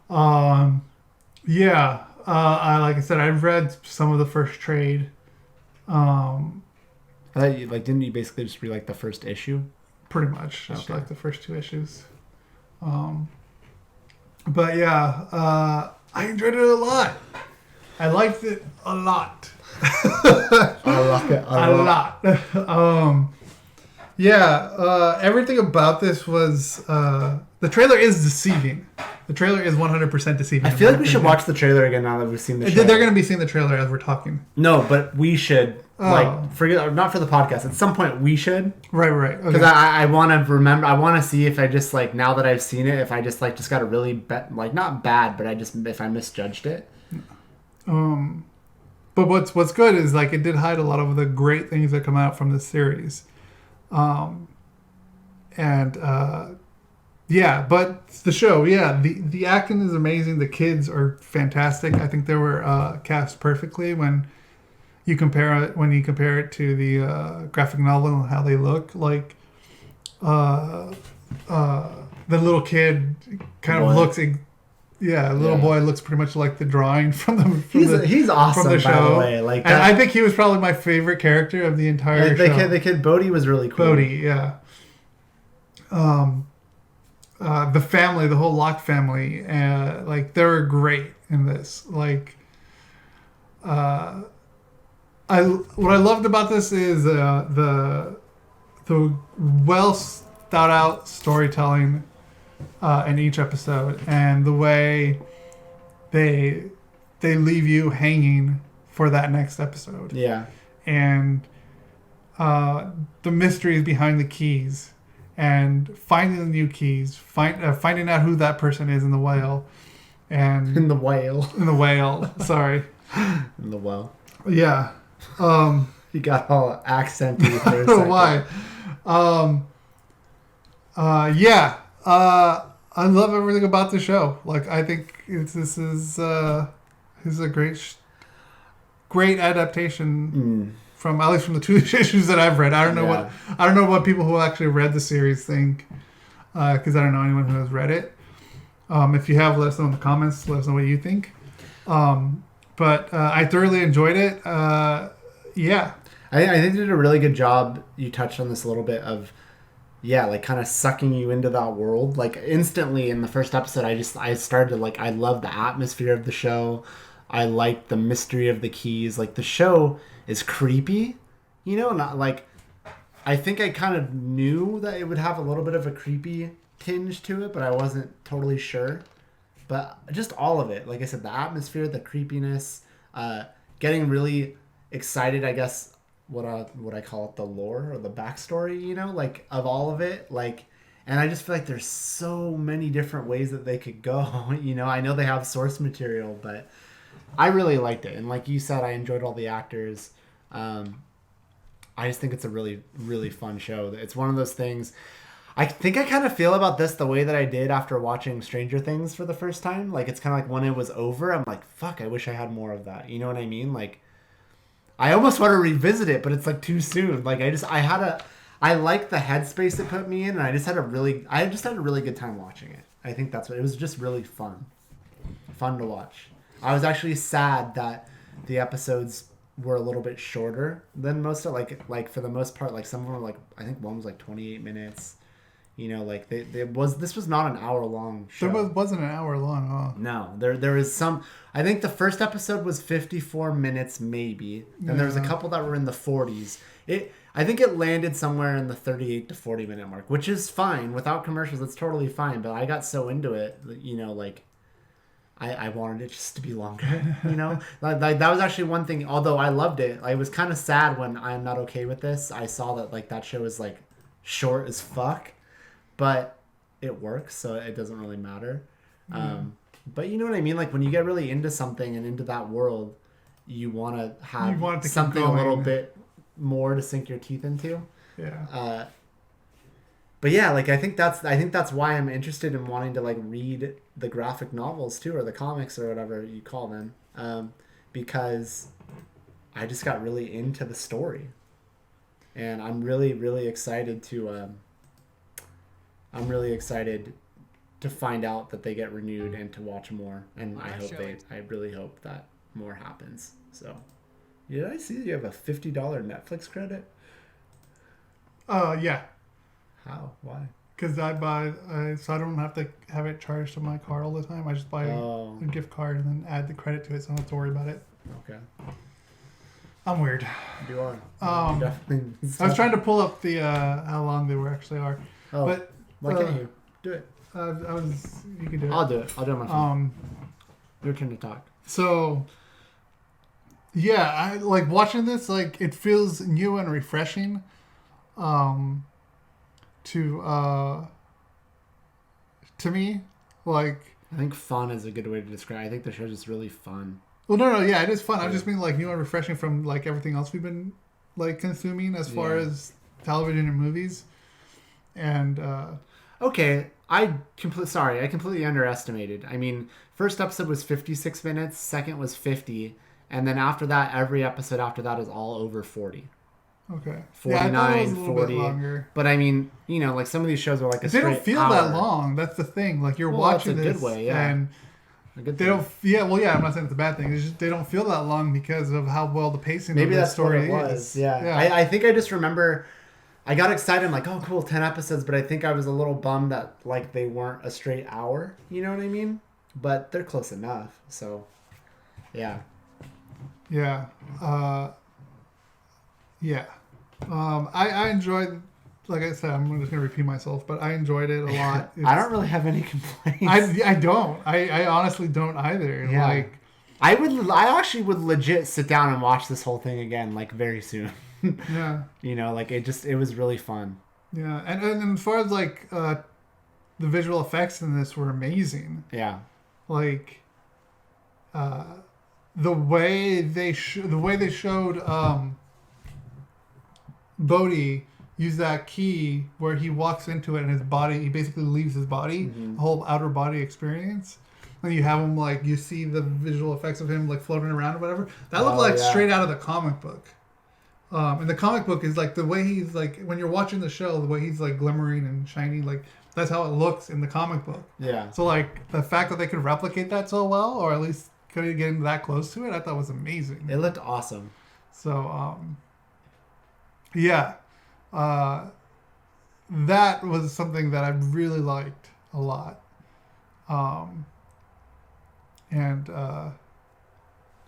Like I said, I've read some of the first trade. I thought you, didn't you basically just read the first issue? Pretty much, just okay. the first 2 issues. I enjoyed it a lot. I liked it a lot. I like it a lot. Everything about this was the The trailer is deceiving. The trailer is 100% deceiving. I feel like we should watch the trailer again now that we've seen the show. They're going to be seeing the trailer as we're talking. No, but we should. Forget, not for the podcast. At some point, we should. Right. Because I want to remember. I want to see if I just like now that I've seen it, if I just got a really not bad, but if I misjudged it. But what's good is like it did hide a lot of the great things that come out from this series, but the show, the acting is amazing. The kids are fantastic. I think they were cast perfectly when you compare it to the graphic novel and how they look. Like the little kid kind of looks. Boy looks pretty much like the drawing from the he's awesome from the show. By the way. Like, and I think he was probably my favorite character of the entire show. The kid Bodhi was really cool. Bodhi, yeah. The family, the whole Locke family, like they were great in this. Like, what I loved about this is the well thought out storytelling in each episode, and the way they leave you hanging for that next episode. Yeah, and the mysteries behind the keys. And finding the new keys, finding out who that person is in the whale, and in the whale, sorry, in the well, yeah. You got all accenty for a I don't know second. why. I love everything about the show. Like I think this is a great adaptation. From at least from the 2 issues that I've read. I don't know what people who actually read the series think, because I don't know anyone who has read it. If you have, let us know in the comments. Let us know what you think. But I thoroughly enjoyed it. I think they did a really good job. You touched on this a little bit of, like kind of sucking you into that world. Like instantly in the first episode, I started to like. I love the atmosphere of the show. I like the mystery of the keys. Like the show is creepy, not like, I think I kind of knew that it would have a little bit of a creepy tinge to it, but I wasn't totally sure. But just all of it, like I said, the atmosphere, the creepiness, getting really excited, I guess, what I call it, the lore or the backstory, like of all of it, like, and I just feel like there's so many different ways that they could go. I know they have source material, but I really liked it. And like you said, I enjoyed all the actors. I just think it's a really, really fun show. It's one of those things. I think I kind of feel about this the way that I did after watching Stranger Things for the first time. Like, it's kind of like when it was over, I'm like, fuck, I wish I had more of that. You know what I mean? Like, I almost want to revisit it, but it's like too soon. Like, I like the headspace it put me in, and I just had a really good time watching it. I think that's what it was. Just really fun to watch. I was actually sad that the episodes were a little bit shorter than most of like for the most part. Like some of them were like, I think one was like 28 minutes. Like this was not an hour long show. It wasn't an hour long. Oh. No, there is some. I think the first episode was 54 minutes maybe. Then there was a couple that were in the 40s. I think it landed somewhere in the 38 to 40 minute mark, which is fine without commercials. It's totally fine. But I got so into it, like. I wanted it just to be longer, like that was actually one thing. Although I loved it, I was kind of sad when I'm Not Okay With This. I saw that like that show is like short as fuck, but it works, so it doesn't really matter. But you know what I mean? Like when you get really into something and into that world, you want to have something a little bit more to sink your teeth into. Yeah. But yeah, like I think that's why I'm interested in wanting to like read the graphic novels too, or the comics or whatever you call them, because I just got really into the story, and I'm really, really excited to find out that they get renewed and to watch more. And I really hope that more happens. So, did I see you have a $50 Netflix credit? Yeah. How? Why? Because I buy, so I don't have to have it charged to my card all the time. I just buy a gift card and then add the credit to it, so I don't have to worry about it. Okay. I'm weird. You are. I was trying to pull up the how long they actually are. Oh, but why can't you do it? You can do it. I'll do it. I'll do it on my phone. Your turn to talk. So, yeah, I like watching this. Like, it feels new and refreshing. To me, like, I think fun is a good way to describe it. I think the show's just really fun. Well, no, yeah, it is fun. I just mean like new and refreshing from like everything else we've been like consuming as far as television and movies. And okay, I completely underestimated. I mean, first episode was 56 minutes, second was 50, and then after that, every episode after that is all over 40. Okay. 49, 40. But I mean, you know, like some of these shows are like a they straight don't feel hour. that long. That's the thing. Like you're watching that's a this, good way, yeah. and they don't. Yeah, well, yeah. I'm not saying it's a bad thing. It's just they don't feel that long because of how well the pacing. Maybe of the that's story what it was. is. Yeah. I think I just remember. I got excited. I'm like, oh, cool, 10 episodes. But I think I was a little bummed that like they weren't a straight hour. You know what I mean? But they're close enough. So, yeah. Yeah. Yeah. I enjoyed, like I said, I'm just going to repeat myself, but I enjoyed it a lot. I don't really have any complaints. I don't. I honestly don't either. Yeah. Like, I actually would legit sit down and watch this whole thing again, like very soon. Yeah. You know, like it was really fun. Yeah. And as far as like, the visual effects in this were amazing. Yeah. Like, the way they showed, Bodhi use that key where he walks into it and his body, he basically leaves his body, the whole outer body experience. And you have him like, you see the visual effects of him like floating around or whatever. That looked like straight out of the comic book. And the comic book is like the way he's like, when you're watching the show, the way he's like glimmering and shining, like that's how it looks in the comic book. Yeah. So like the fact that they could replicate that so well, or at least could get that close to it, I thought was amazing. It looked awesome. So, yeah, that was something that I really liked a lot.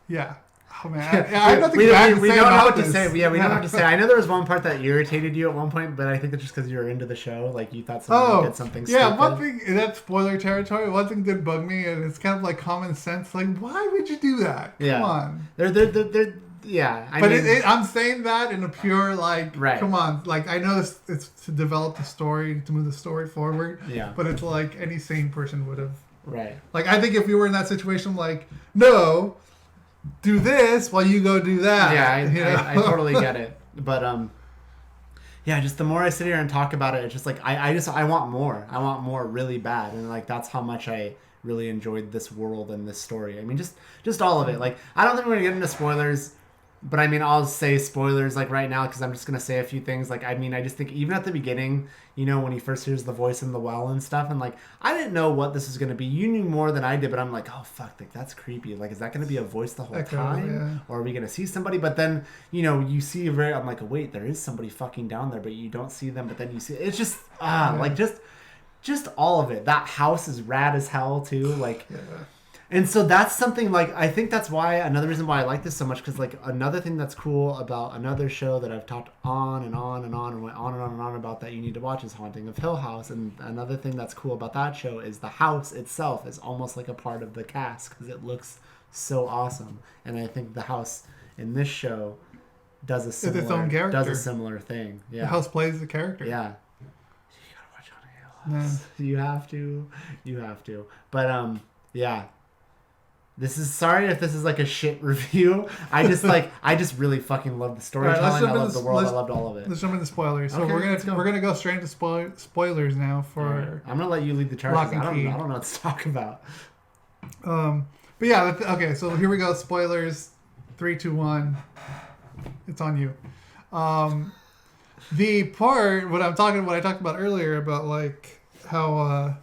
Yeah. Oh man, I have nothing bad to say don't know about what to this. say. Yeah, we don't know what to say. I know there was one part that irritated you at one point, but I think it's just because you were into the show. Like you thought someone did something stupid. Yeah, one thing, that's spoiler territory. One thing did bug me, and it's kind of like common sense. Like, why would you do that? Come on. They're yeah. I'm saying that in a pure like, come on. Like I know it's to develop the story, to move the story forward. Yeah. But it's like any sane person would have. Right. Like I think if we were in that situation, like no, do this while you go do that. Yeah, I totally get it. But yeah, just the more I sit here and talk about it, it's just like I want more. I want more really bad, and like that's how much I really enjoyed this world and this story. I mean, just all of it. Like I don't think we're gonna get into spoilers. But I mean, I'll say spoilers like right now because I'm just gonna say a few things. Like I mean, I just think even at the beginning, you know, when he first hears the voice in the well and stuff, and like I didn't know what this was gonna be. You knew more than I did, but I'm like, oh fuck, like that's creepy. Like, is that gonna be a voice the whole time, or are we gonna see somebody? But then you know, you see I'm like, oh wait, there is somebody fucking down there, but you don't see them. But then you see it's just like just all of it. That house is rad as hell too. Like. Yeah. And so that's something like I think that's why another reason why I like this so much because like another thing that's cool about another show that I've talked on and on and on and went on and on and on about that you need to watch is Haunting of Hill House, and another thing that's cool about that show is the house itself is almost like a part of the cast because it looks so awesome, and I think the house in this show does a similar thing. Yeah, the house plays the character. Yeah. You gotta watch Haunting of Hill House. Yeah. You have to. But yeah. Sorry if this is like a shit review. I just really fucking love the storytelling. I love the world. I loved all of it. Let's jump into spoilers. So we're gonna go straight into spoilers now for. Right. I'm gonna let you lead the charge. I don't know what to talk about. But yeah, okay. So here we go. Spoilers. 3, 2, 1. It's on you. The part what I talked about earlier about like how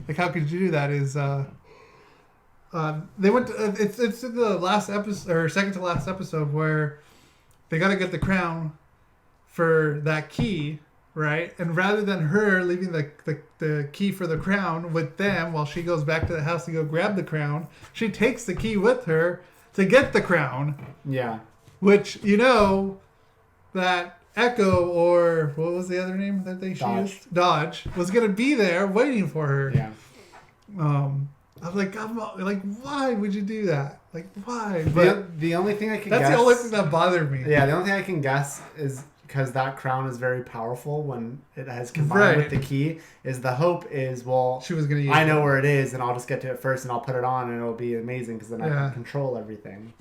could you do that is. They went. It's in the last episode or second to last episode where they got to get the crown for that key, right? And rather than her leaving the key for the crown with them while she goes back to the house to go grab the crown, she takes the key with her to get the crown. Yeah. Which you know that Echo, or what was the other name that she used? Dodge was gonna be there waiting for her. Yeah. I was like, why would you do that? Like, why? But The only thing I can that's guess... the only thing that bothered me. Yeah, the only thing I can guess is because that crown is very powerful when it has combined with the key, is the hope is, well, she was gonna use I know where it is, and I'll just get to it first, and I'll put it on, and it'll be amazing, because then I can control everything.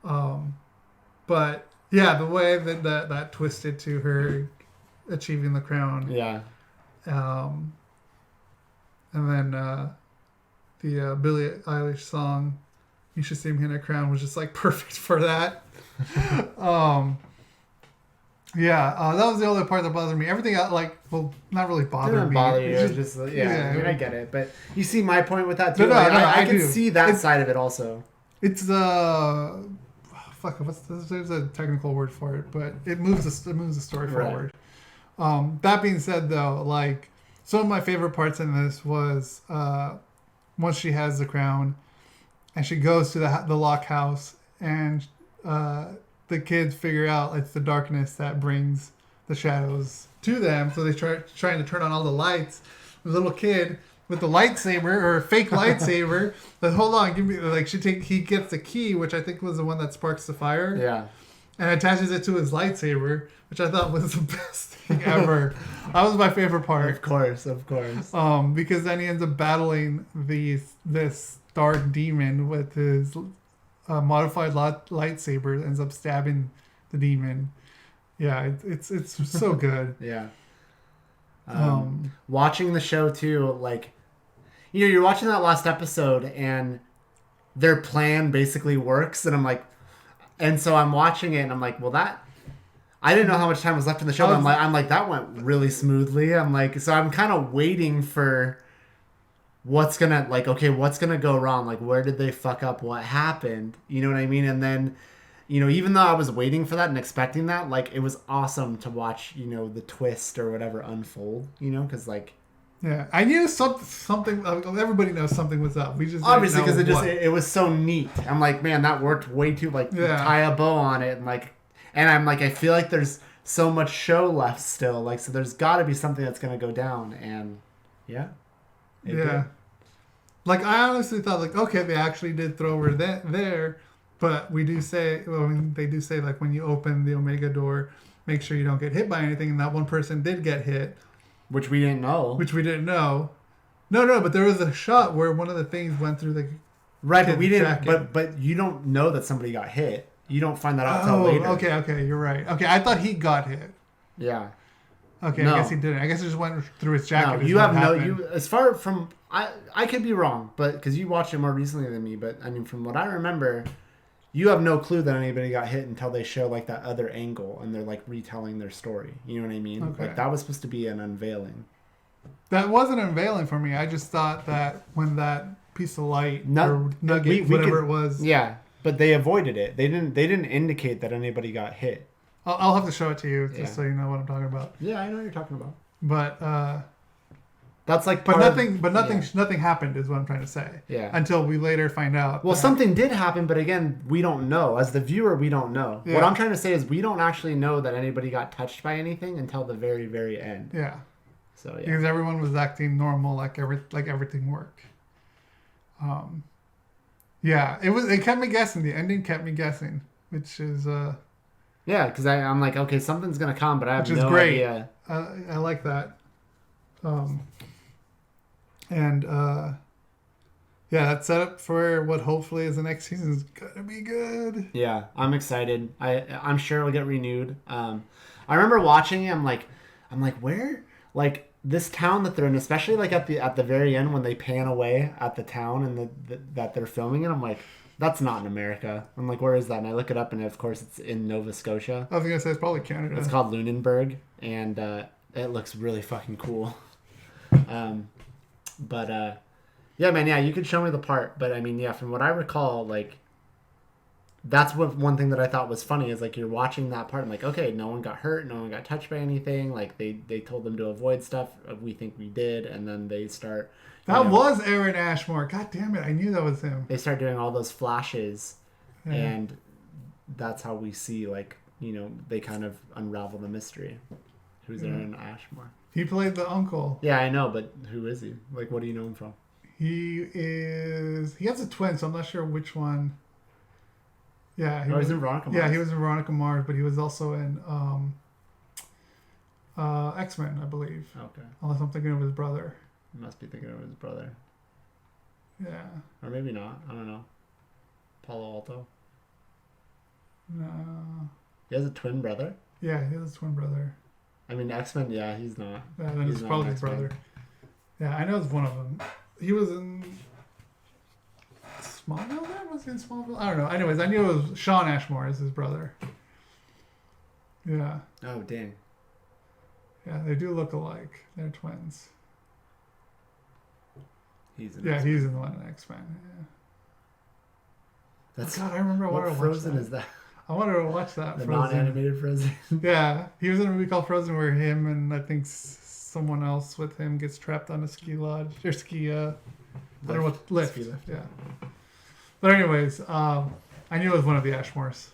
But, yeah, the way that twisted to her achieving the crown. Yeah. And then the Billie Eilish song, "You Should See Me in a Crown," was just like perfect for that. That was the only part that bothered me. Everything else, not really bothered me. Bother you. It's Just, I mean, I get it, but you see my point with that too. No, I can do. see that side of it also. It's there's a technical word for it, but it moves the story forward. That being said, though, like, some of my favorite parts in this was once she has the crown and she goes to the lock house, and the kids figure out it's the darkness that brings the shadows to them, so they trying to turn on all the lights. The little kid with the lightsaber, or fake lightsaber, but hold on, give me, like, he gets the key, which I think was the one that sparks the fire. Yeah. And attaches it to his lightsaber, which I thought was the best thing ever. That was my favorite part. Of course. Because then he ends up battling this dark demon with his modified lightsaber, ends up stabbing the demon. Yeah, it's so good. Yeah. Watching the show too, like, you're watching that last episode and their plan basically works, and I'm like, and so I'm watching it and I'm like, well, I didn't know how much time was left in the show, but I'm like that went really smoothly. I'm like, so I'm kind of waiting for what's gonna go wrong, like, where did they fuck up, what happened, you know what I mean? And then, even though I was waiting for that and expecting that, like, it was awesome to watch, the twist or whatever unfold, because, like, yeah, I knew something. Everybody knows something was up. We just obviously, because it was so neat. I'm like, man, that worked way too, like, tie a bow on it, and I'm like, I feel like there's so much show left still, like, so there's got to be something that's gonna go down, and it did. Like, I honestly thought, like, okay, they actually did throw her there, but they do say, like, when you open the Omega door, make sure you don't get hit by anything, and that one person did get hit. Which we didn't know. No, but there was a shot where one of the things went through the but we didn't. Jacket. But you don't know that somebody got hit. You don't find that out until later. Okay, you're right. Okay, I thought he got hit. Yeah. Okay, no. I guess he didn't. I guess it just went through his jacket. No, you have as far from I could be wrong, but because you watched it more recently than me, but I mean, from what I remember, you have no clue that anybody got hit until they show, like, that other angle and they're, like, retelling their story. You know what I mean? Okay. Like, that was supposed to be an unveiling. That wasn't unveiling for me. I just thought that when that piece of light or nugget, whatever it was. Yeah, but they avoided it. They didn't indicate that anybody got hit. I'll have to show it to you just so you know what I'm talking about. Yeah, I know what you're talking about. But that's like, nothing happened is what I'm trying to say. Yeah. Until we later find out. Well, something did happen, but again, we don't know. As the viewer, we don't know. Yeah. What I'm trying to say is we don't actually know that anybody got touched by anything until the very, very end. Yeah. So yeah. Because everyone was acting normal, like everything worked. Yeah, it kept me guessing. The ending kept me guessing, which is yeah, because I'm like, okay, something's gonna come, but I have no idea. I like that. Yeah, that's set up for what hopefully is the next season is gonna be good. Yeah, I'm excited. I'm sure it'll get renewed. I remember watching it. I'm like, where? Like, this town that they're in, especially like at the very end when they pan away at the town and that they're filming in. I'm like, that's not in America. I'm like, where is that? And I look it up, and of course it's in Nova Scotia. I was gonna say it's probably Canada. It's called Lunenburg, and it looks really fucking cool. Yeah, man, yeah, you could show me the part, but I mean, yeah, from what I recall, like, that's one thing that I thought was funny is, like, you're watching that part, I'm like, okay, no one got hurt, no one got touched by anything, like, they told them to avoid stuff, we think we did, and then they start... That was Aaron Ashmore, god damn it, I knew that was him. They start doing all those flashes, and that's how we see, like, they kind of unravel the mystery. Who's Aaron Ashmore? He played the uncle. Yeah, I know, but who is he? Like, what do you know him from? He has a twin, so I'm not sure which one. Yeah, he's in Veronica Mars. Yeah, he was in Veronica Mars, but he was also in X-Men, I believe. Okay. Unless I'm thinking of his brother. You must be thinking of his brother. Yeah. Or maybe not. I don't know. Palo Alto? No. He has a twin brother? Yeah, he has a twin brother. I mean, X-Men, yeah, he's not. Yeah, then it's probably his brother. Yeah, I know it's one of them. He was in Smallville then? Was he in Smallville? I don't know. Anyways, I knew it was Sean Ashmore is his brother. Yeah. Oh, dang. Yeah, they do look alike. They're twins. He's in he's in the one in X-Men. Yeah. That's, God, I remember what I watched Frozen that. is that? I wanted to watch that. The Frozen. non-animated Frozen. Yeah, he was in a movie called Frozen where him and I think someone else with him gets trapped on a ski lodge or ski. I don't know what lift. Ski lift. Yeah. But anyways, I knew it was one of the Ashmores.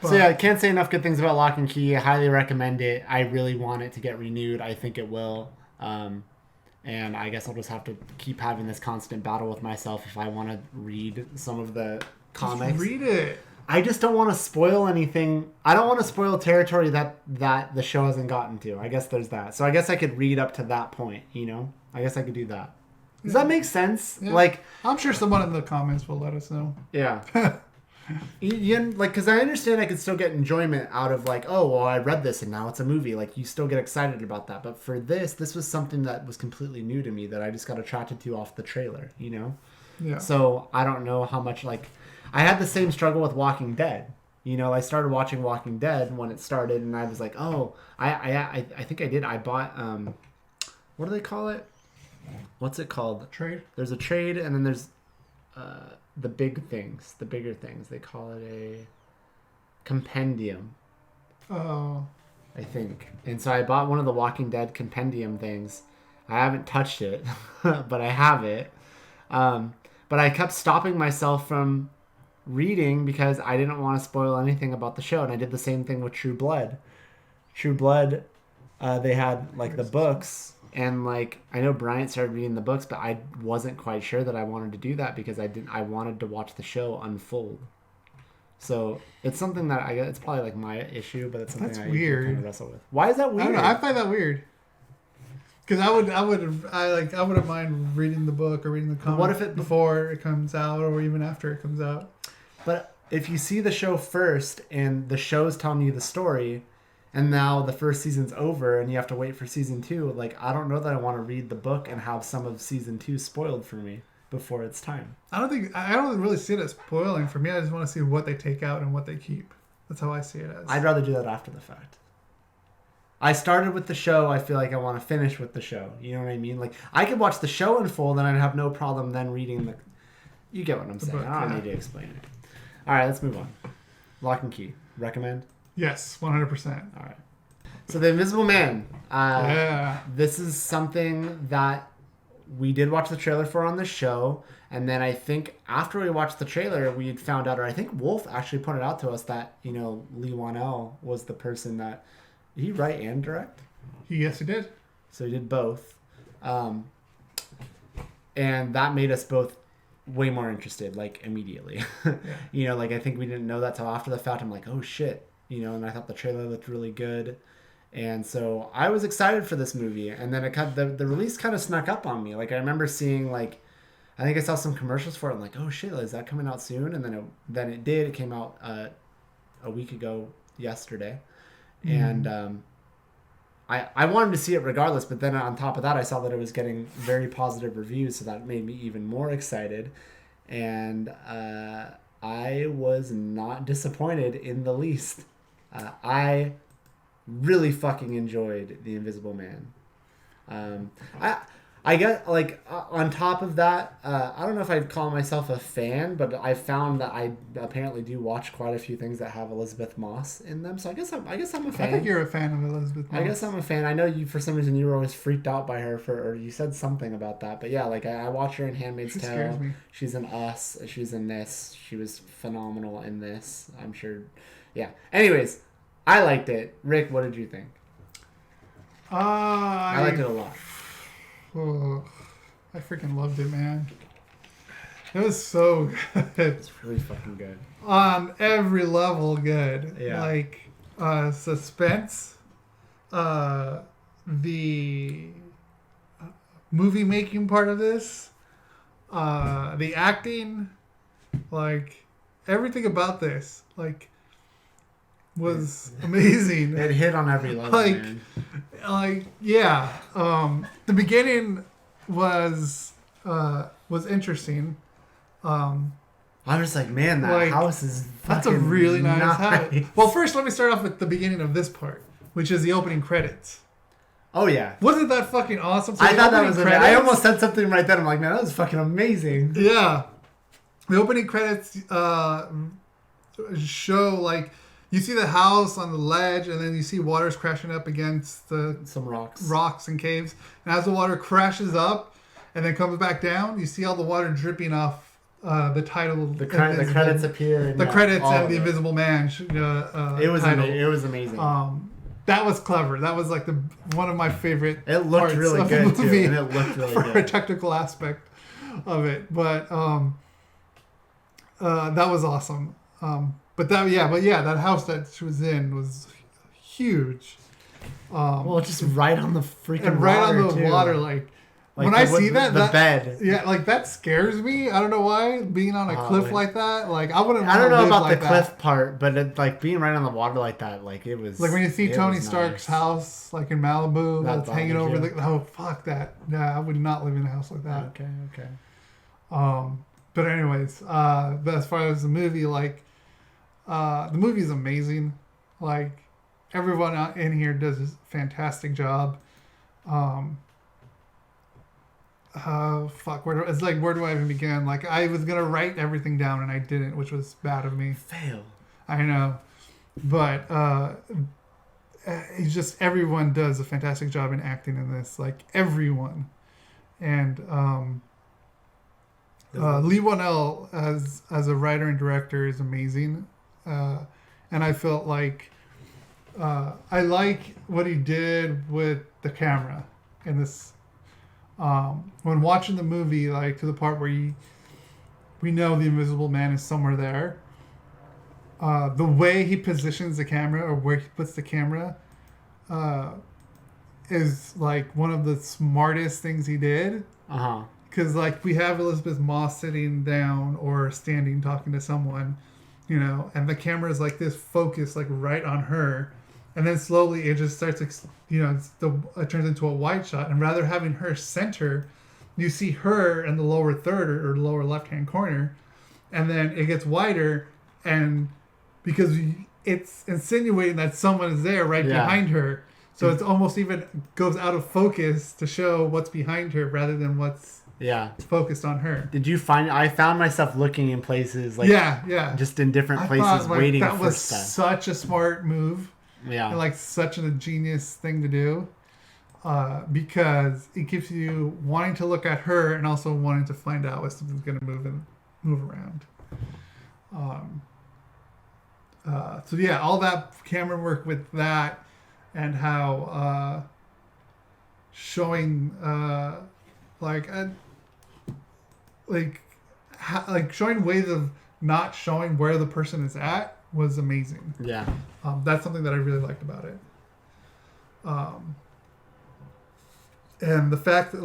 So yeah, I can't say enough good things about Lock and Key. I highly recommend it. I really want it to get renewed. I think it will. And I guess I'll just have to keep having this constant battle with myself if I want to read some of the comics. Just read it. I just don't want to spoil anything. I don't want to spoil territory that the show hasn't gotten to. I guess there's that. So I guess I could read up to that point, I guess I could do that. Does that make sense? Yeah. Like, I'm sure someone in the comments will let us know. Yeah. Because I understand I could still get enjoyment out of like, oh, well, I read this and now it's a movie. Like, you still get excited about that. But for this was something that was completely new to me that I just got attracted to off the trailer, Yeah. So I don't know how much, like, I had the same struggle with Walking Dead. I started watching Walking Dead when it started and I was like, oh, I think I did. I bought, what do they call it? What's it called? Trade? There's a trade and then there's the bigger things. They call it a compendium. Oh. I think. And so I bought one of the Walking Dead compendium things. I haven't touched it, but I have it. But I kept stopping myself from reading because I didn't want to spoil anything about the show. And I did the same thing with True Blood. True Blood, they had like the books. And like, I know Bryant started reading the books, but I wasn't quite sure that I wanted to do that because I wanted to watch the show unfold. So it's something that it's probably like my issue, but it's something That's I weird. kind of wrestle with. Why is that weird? I don't know. I find that weird. Because I wouldn't mind reading the book or reading the comic. What if it before it comes out or even after it comes out? But if you see the show first and the show's telling you the story, and now the first season's over and you have to wait for season 2, like, I don't know that I want to read the book and have some of season 2 spoiled for me before it's time. I don't really see it as spoiling. For me, I just want to see what they take out and what they keep. That's how I see it as. I'd rather do that after the fact. I started with the show. I feel like I want to finish with the show. You know what I mean? Like, I could watch the show unfold and I'd have no problem then reading the... You get what I'm saying. book, I don't yeah. need to explain it. All right, let's move on. Lock and Key. Recommend? Yes, 100%. All right. So The Invisible Man. Yeah. This is something that we did watch the trailer for on the show. And then I think after we watched the trailer, we had found out, or I think Wolf actually pointed out to us that, Lee Wanell was the person that... Did he write and direct? Yes, he did. So he did both. And that made us both way more interested, like, immediately. Yeah. Like, I think we didn't know that till after the fact. I'm like, oh, shit. And I thought the trailer looked really good. And so I was excited for this movie. And then the release kind of snuck up on me. Like, I remember seeing, like, I think I saw some commercials for it. I'm like, oh, shit, is that coming out soon? And then it did. It came out a week ago yesterday. And I wanted to see it regardless, but then on top of that, I saw that it was getting very positive reviews, so that made me even more excited. And I was not disappointed in the least. I really fucking enjoyed The Invisible Man. I get like on top of that, I don't know if I'd call myself a fan, but I found that I apparently do watch quite a few things that have Elizabeth Moss in them. So I guess I'm a fan. I think you're a fan of Elizabeth Moss. I guess I'm a fan. I know you, for some reason, you were always freaked out by her or you said something about that. But yeah, like I watch her in Handmaid's Tale. Scares me. She's in Us. She's in this. She was phenomenal in this. I'm sure. Yeah. Anyways, I liked it. Rick, what did you think? I liked it a lot. Oh, I freaking loved it, man. It was so good. It's really fucking good. On every level, good. Yeah. Like, suspense, the movie making part of this, the acting, like, everything about this, like, was amazing. It hit on every level, man. Yeah. The beginning was interesting. I was like, man, that house is that's a fucking really nice house. nice. Well, first, let me start off with the beginning of this part, which is the opening credits. Oh yeah, wasn't that fucking awesome? So I thought that was. I almost said said something right then. I'm like, man, that was fucking amazing. Yeah, the opening credits show like. You see the house on the ledge, and then you see water's crashing up against some rocks and caves. And as the water crashes up and then comes back down, you see all the water dripping off the title. The credits appear. The credits and the Invisible Man. It was amazing. That was clever. That was like one of my favorite. It looked really good too, and it looked really for good a technical aspect of it. But that was awesome. But that house that she was in was huge. Well, just right on the freaking and right water, on the too. water, like when I see that bed. Yeah, like that scares me. I don't know why being on a cliff like that. Like I wouldn't. I don't know about like the cliff part, but it, like being right on the water like that, like it was. Like when you see Tony Stark's house, like in Malibu, that's hanging over the. Oh fuck that! Yeah, I would not live in a house like that. Okay. But anyways, but as far as the movie, like. The movie is amazing. Like everyone in here does a fantastic job. Where do I even begin? Like I was gonna write everything down and I didn't, which was bad of me. Fail. I know, but it's just everyone does a fantastic job in acting in this. Like everyone, and Lee Whannell as a writer and director is amazing. And I felt like I like what he did with the camera in this. When watching the movie, like to the part where we know the Invisible Man is somewhere there. The way he positions the camera or where he puts the camera is like one of the smartest things he did. Because like we have Elizabeth Moss sitting down or standing talking to someone. You know, and the camera is like this focus, like right on her, and then slowly it just starts, it turns into a wide shot, and rather having her center, you see her in the lower third or lower left-hand corner, and then it gets wider, and because it's insinuating that someone is there right behind her, so it's almost even goes out of focus to show what's behind her rather than what's focused on her. Did you find? I found myself looking in places like just in different places waiting for stuff. That was such a smart move. Yeah, and like such a genius thing to do, because it keeps you wanting to look at her and also wanting to find out if something's going to move around. So yeah, all that camera work with that, and how showing showing ways of not showing where the person is at was amazing. Yeah. That's something that I really liked about it. And the fact that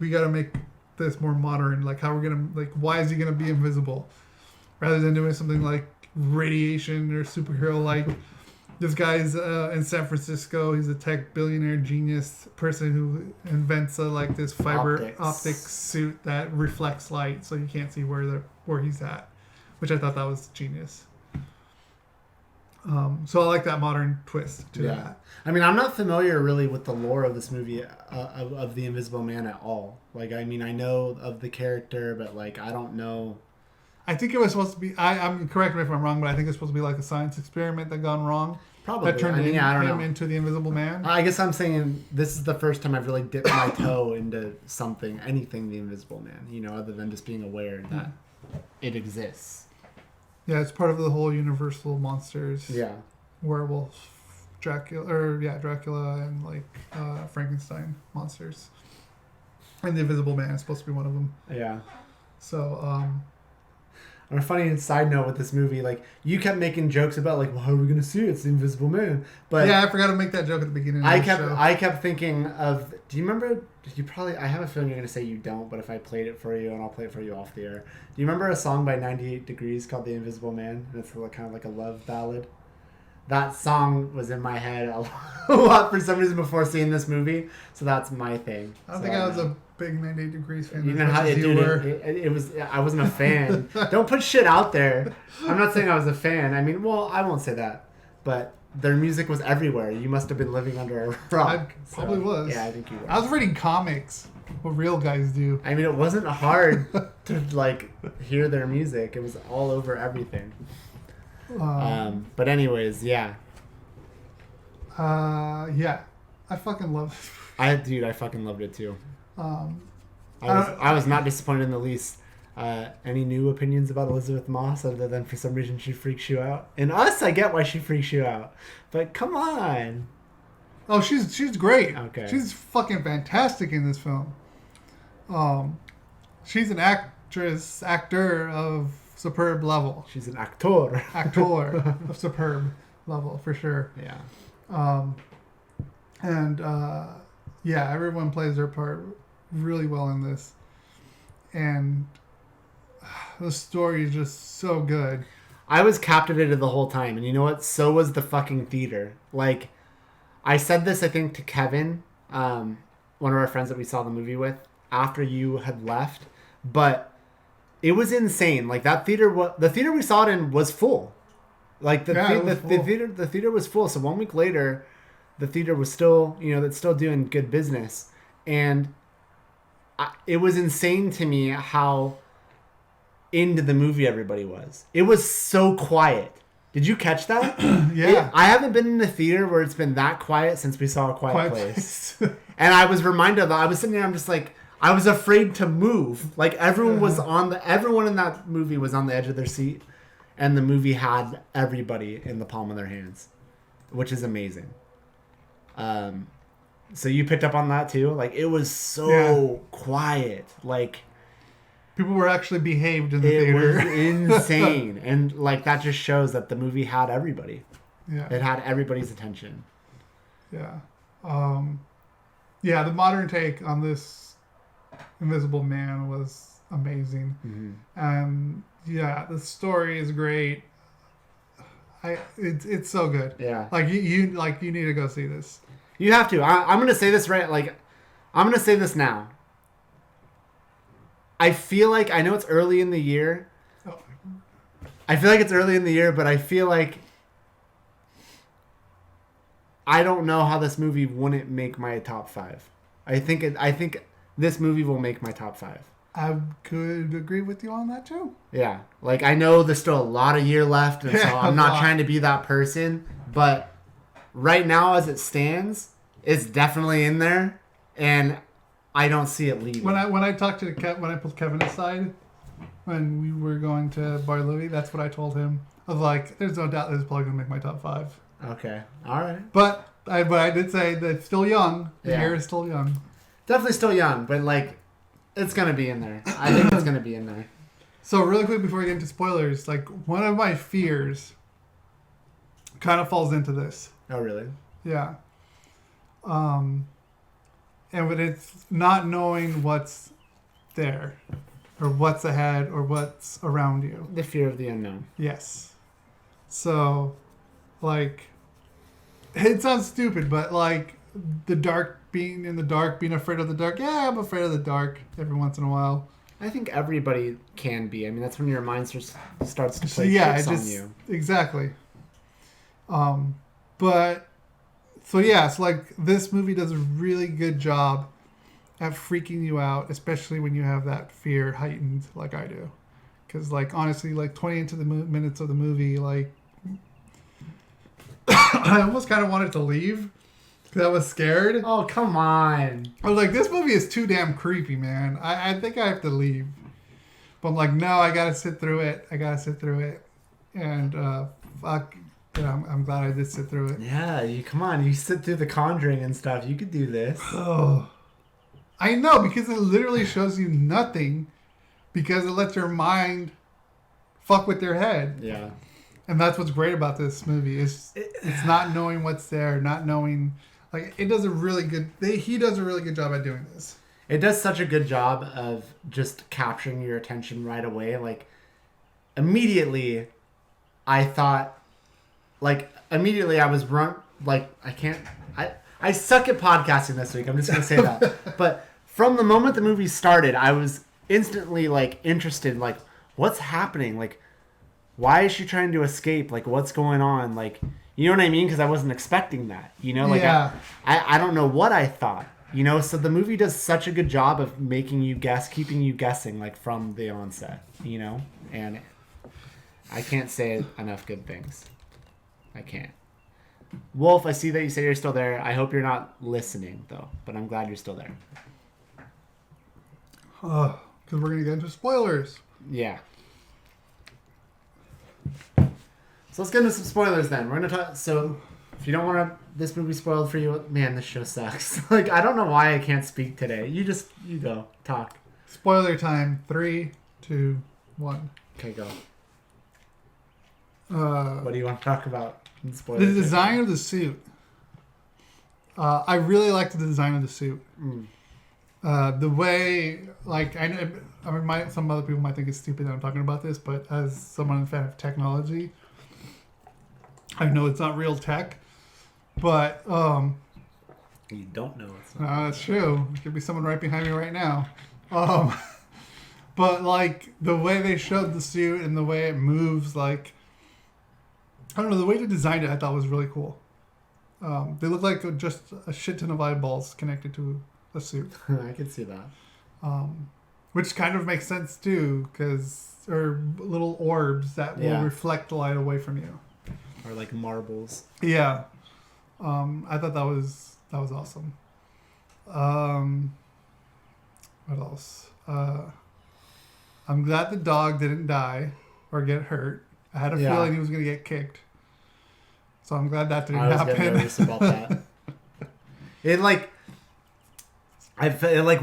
we got to make this more modern, how we're going to, why is he going to be invisible? Rather than doing something like radiation or superhero, this guy's in San Francisco. He's a tech billionaire genius person who invents this fiber optic suit that reflects light, so you can't see where he's at, which I thought that was genius. So I like that modern twist to that. I mean, I'm not familiar really with the lore of this movie of the Invisible Man at all. Like, I mean, I know of the character, but like, I don't know. I think it was supposed to be. I'm correct me if I'm wrong, but I think it's supposed to be like a science experiment that gone wrong. Probably. That turned I don't him know. into the Invisible Man. I guess I'm saying this is the first time I've really dipped my toe into anything the Invisible Man, you know, other than just being aware that it exists. Yeah, it's part of the whole Universal monsters. Yeah. Werewolf, Dracula, and like Frankenstein monsters. And the Invisible Man is supposed to be one of them. Yeah. So, on a funny side note with this movie, like, you kept making jokes about, like, well, how are we going to see it? It's the Invisible Man. But yeah, I forgot to make that joke at the beginning of I the show. kept thinking of, do you remember, I have a feeling you're going to say you don't, but if I played it for you, and I'll play it for you off the air. Do you remember a song by 98 Degrees called The Invisible Man? And it's kind of like a love ballad. That song was in my head a lot for some reason before seeing this movie, so that's my thing. I don't think I was a big 98 Degrees fan. You know how it was. I wasn't a fan. Don't put shit out there. I'm not saying I was a fan. I mean, well, I won't say that, but their music was everywhere. You must have been living under a rock. I probably was. Yeah, I think you were. I was reading comics. What real guys do. I mean, it wasn't hard to like hear their music. It was all over everything. But anyways, yeah. Yeah. I fucking love it. I fucking loved it too. I I was not disappointed in the least. Any new opinions about Elizabeth Moss other than for some reason she freaks you out? In Us, I get why she freaks you out, but come on. Oh, she's great. Okay. She's fucking fantastic in this film. She's an actor of superb level. She's an actor. Actor of superb level, for sure. Yeah. Yeah, everyone plays their part really well in this. And the story is just so good. I was captivated the whole time, and you know what? So was the fucking theater. Like, I said this, I think, to Kevin, one of our friends that we saw the movie with, after you had left, but it was insane. Like, that theater, the theater we saw it in was full. Like, the theater was full. So 1 week later, the theater was still, that's still doing good business. And it was insane to me how into the movie everybody was. It was so quiet. Did you catch that? Yeah. I haven't been in a theater where it's been that quiet since we saw A Quiet Place. And I was reminded of that. I was sitting there, I'm just like, I was afraid to move. Like, everyone was everyone in that movie was on the edge of their seat. And the movie had everybody in the palm of their hands, which is amazing. So you picked up on that too? Like, it was so quiet. Like, people were actually behaved in the theater. It was insane. And like, that just shows that the movie had everybody. Yeah. It had everybody's attention. Yeah. Yeah, the modern take on this Invisible Man was amazing. Mm-hmm. And yeah, the story is great. It's so good. Yeah. Like you need to go see this. You have to. I'm gonna say this right. Like, I'm gonna say this now. I feel like, I know it's early in the year. I feel like it's early in the year, but I feel like I don't know how this movie wouldn't make my top 5. I think this movie will make my top 5. I could agree with you on that too. Yeah. Like, I know there's still a lot of year left, and so I'm not trying to be that person, but right now as it stands, it's definitely in there, and I don't see it leaving. When I talked to when I pulled Kevin aside, when we were going to Bar Louie, that's what I told him. I was like, there's no doubt this is probably going to make my top 5. Okay. All right. But I did say that it's still young. The year is still young. Definitely still young, but like, it's going to be in there. I think it's going to be in there. So really quick before we get into spoilers, like, one of my fears kind of falls into this. Oh, really? Yeah. And when it's not knowing what's there, or what's ahead, or what's around you. The fear of the unknown. Yes. So, like, it sounds stupid, but like, being afraid of the dark. Yeah, I'm afraid of the dark every once in a while. I think everybody can be. I mean, that's when your mind starts to play tricks on you. Exactly. But so yeah, it's like this movie does a really good job at freaking you out, especially when you have that fear heightened like I do. Because like honestly, like 20 into the minutes of the movie, like I almost kind of wanted to leave because I was scared. Oh, come on. I was like, this movie is too damn creepy, man. I think I have to leave. But I'm like, no, I gotta sit through it. And fuck, you know, I'm glad I did sit through it. Yeah, come on. You sit through The Conjuring and stuff. You could do this. Oh, I know, because it literally shows you nothing because it lets your mind fuck with your head. Yeah. And that's what's great about this movie. It's not knowing what's there, not knowing. Like, it does a really good... He does a really good job at doing this. It does such a good job of just capturing your attention right away. Like, immediately, I thought... Like, immediately I was I suck at podcasting this week. I'm just going to say that. But from the moment the movie started, I was instantly, like, interested. Like, what's happening? Like, why is she trying to escape? Like, what's going on? Like, you know what I mean? Because I wasn't expecting that. You know? Like, yeah. I don't know what I thought. You know? So the movie does such a good job of making you guess, keeping you guessing, like, from the onset. You know? And I can't say enough good things. I can't. Wolf, I see that you say you're still there. I hope you're not listening, though. But I'm glad you're still there. Because we're going to get into spoilers. Yeah. So let's get into some spoilers then. We're going to talk... So, if you don't want this movie spoiled for you, man, this show sucks. Like, I don't know why I can't speak today. You go. Talk. Spoiler time. 3, 2, 1. Okay, go. What do you want to talk about? The design of the suit. I really like the design of the suit. The way, like, I mean, some other people might think it's stupid that I'm talking about this, but as someone a fan of technology, I know it's not real tech, but you don't know it's not. That's true. There could be someone right behind me right now. But like the way they showed the suit and the way it moves, like, I don't know, the way they designed it I thought was really cool. They look like just a shit ton of eyeballs connected to a suit. I can see that. Which kind of makes sense too, or little orbs that will reflect the light away from you. Or like marbles. Yeah. I thought that was awesome. What else? I'm glad the dog didn't die or get hurt. I had a feeling he was going to get kicked. So I'm glad that didn't happen. I was getting nervous about that. It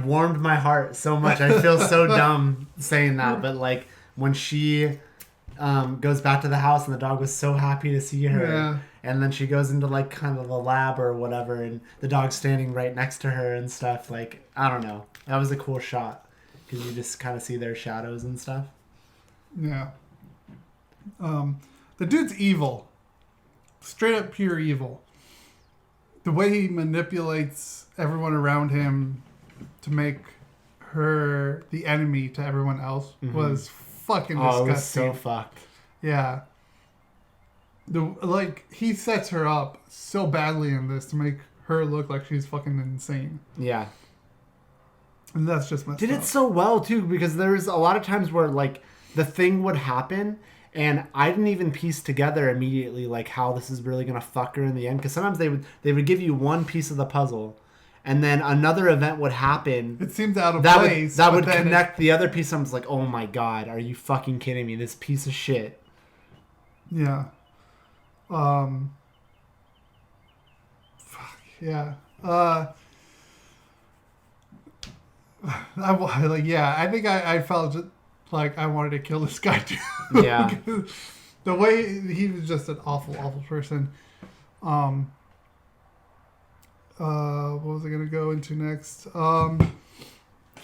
warmed my heart so much. I feel so dumb saying that, but like when she goes back to the house and the dog was so happy to see her, and then she goes into like kind of the lab or whatever, and the dog's standing right next to her and stuff. Like, I don't know, that was a cool shot because you just kind of see their shadows and stuff. Yeah. The dude's evil. Straight up pure evil. The way he manipulates everyone around him to make her the enemy to everyone else was fucking disgusting. It was so fucked. Yeah. He sets her up so badly in this to make her look like she's fucking insane. Yeah. And that's just messed up. Did it so well too, because there's a lot of times where like the thing would happen and I didn't even piece together immediately like how this is really gonna fuck her in the end. Because sometimes they would give you one piece of the puzzle, and then another event would happen. It seems out of place. That would connect the other piece. I was like, oh my god, are you fucking kidding me? This piece of shit. Yeah. Fuck yeah. I think I felt just like I wanted to kill this guy too. Yeah. The way he was just an awful, awful person. What was I gonna go into next? Should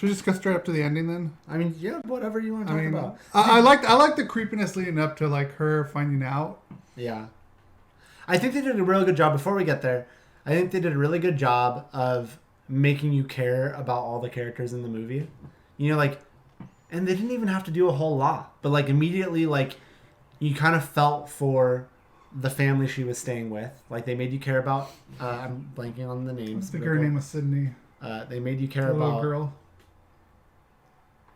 we just go straight up to the ending then? I mean, yeah, whatever you want to talk about. I like the creepiness leading up to like her finding out. Yeah. I think they did a really good job before we get there. I think they did a really good job of making you care about all the characters in the movie. You know, like, and they didn't even have to do a whole lot, but like immediately, like, you kind of felt for the family she was staying with. Like they made you care about. I'm blanking on the names. I think her name was Sydney. They made you care The little about. girl.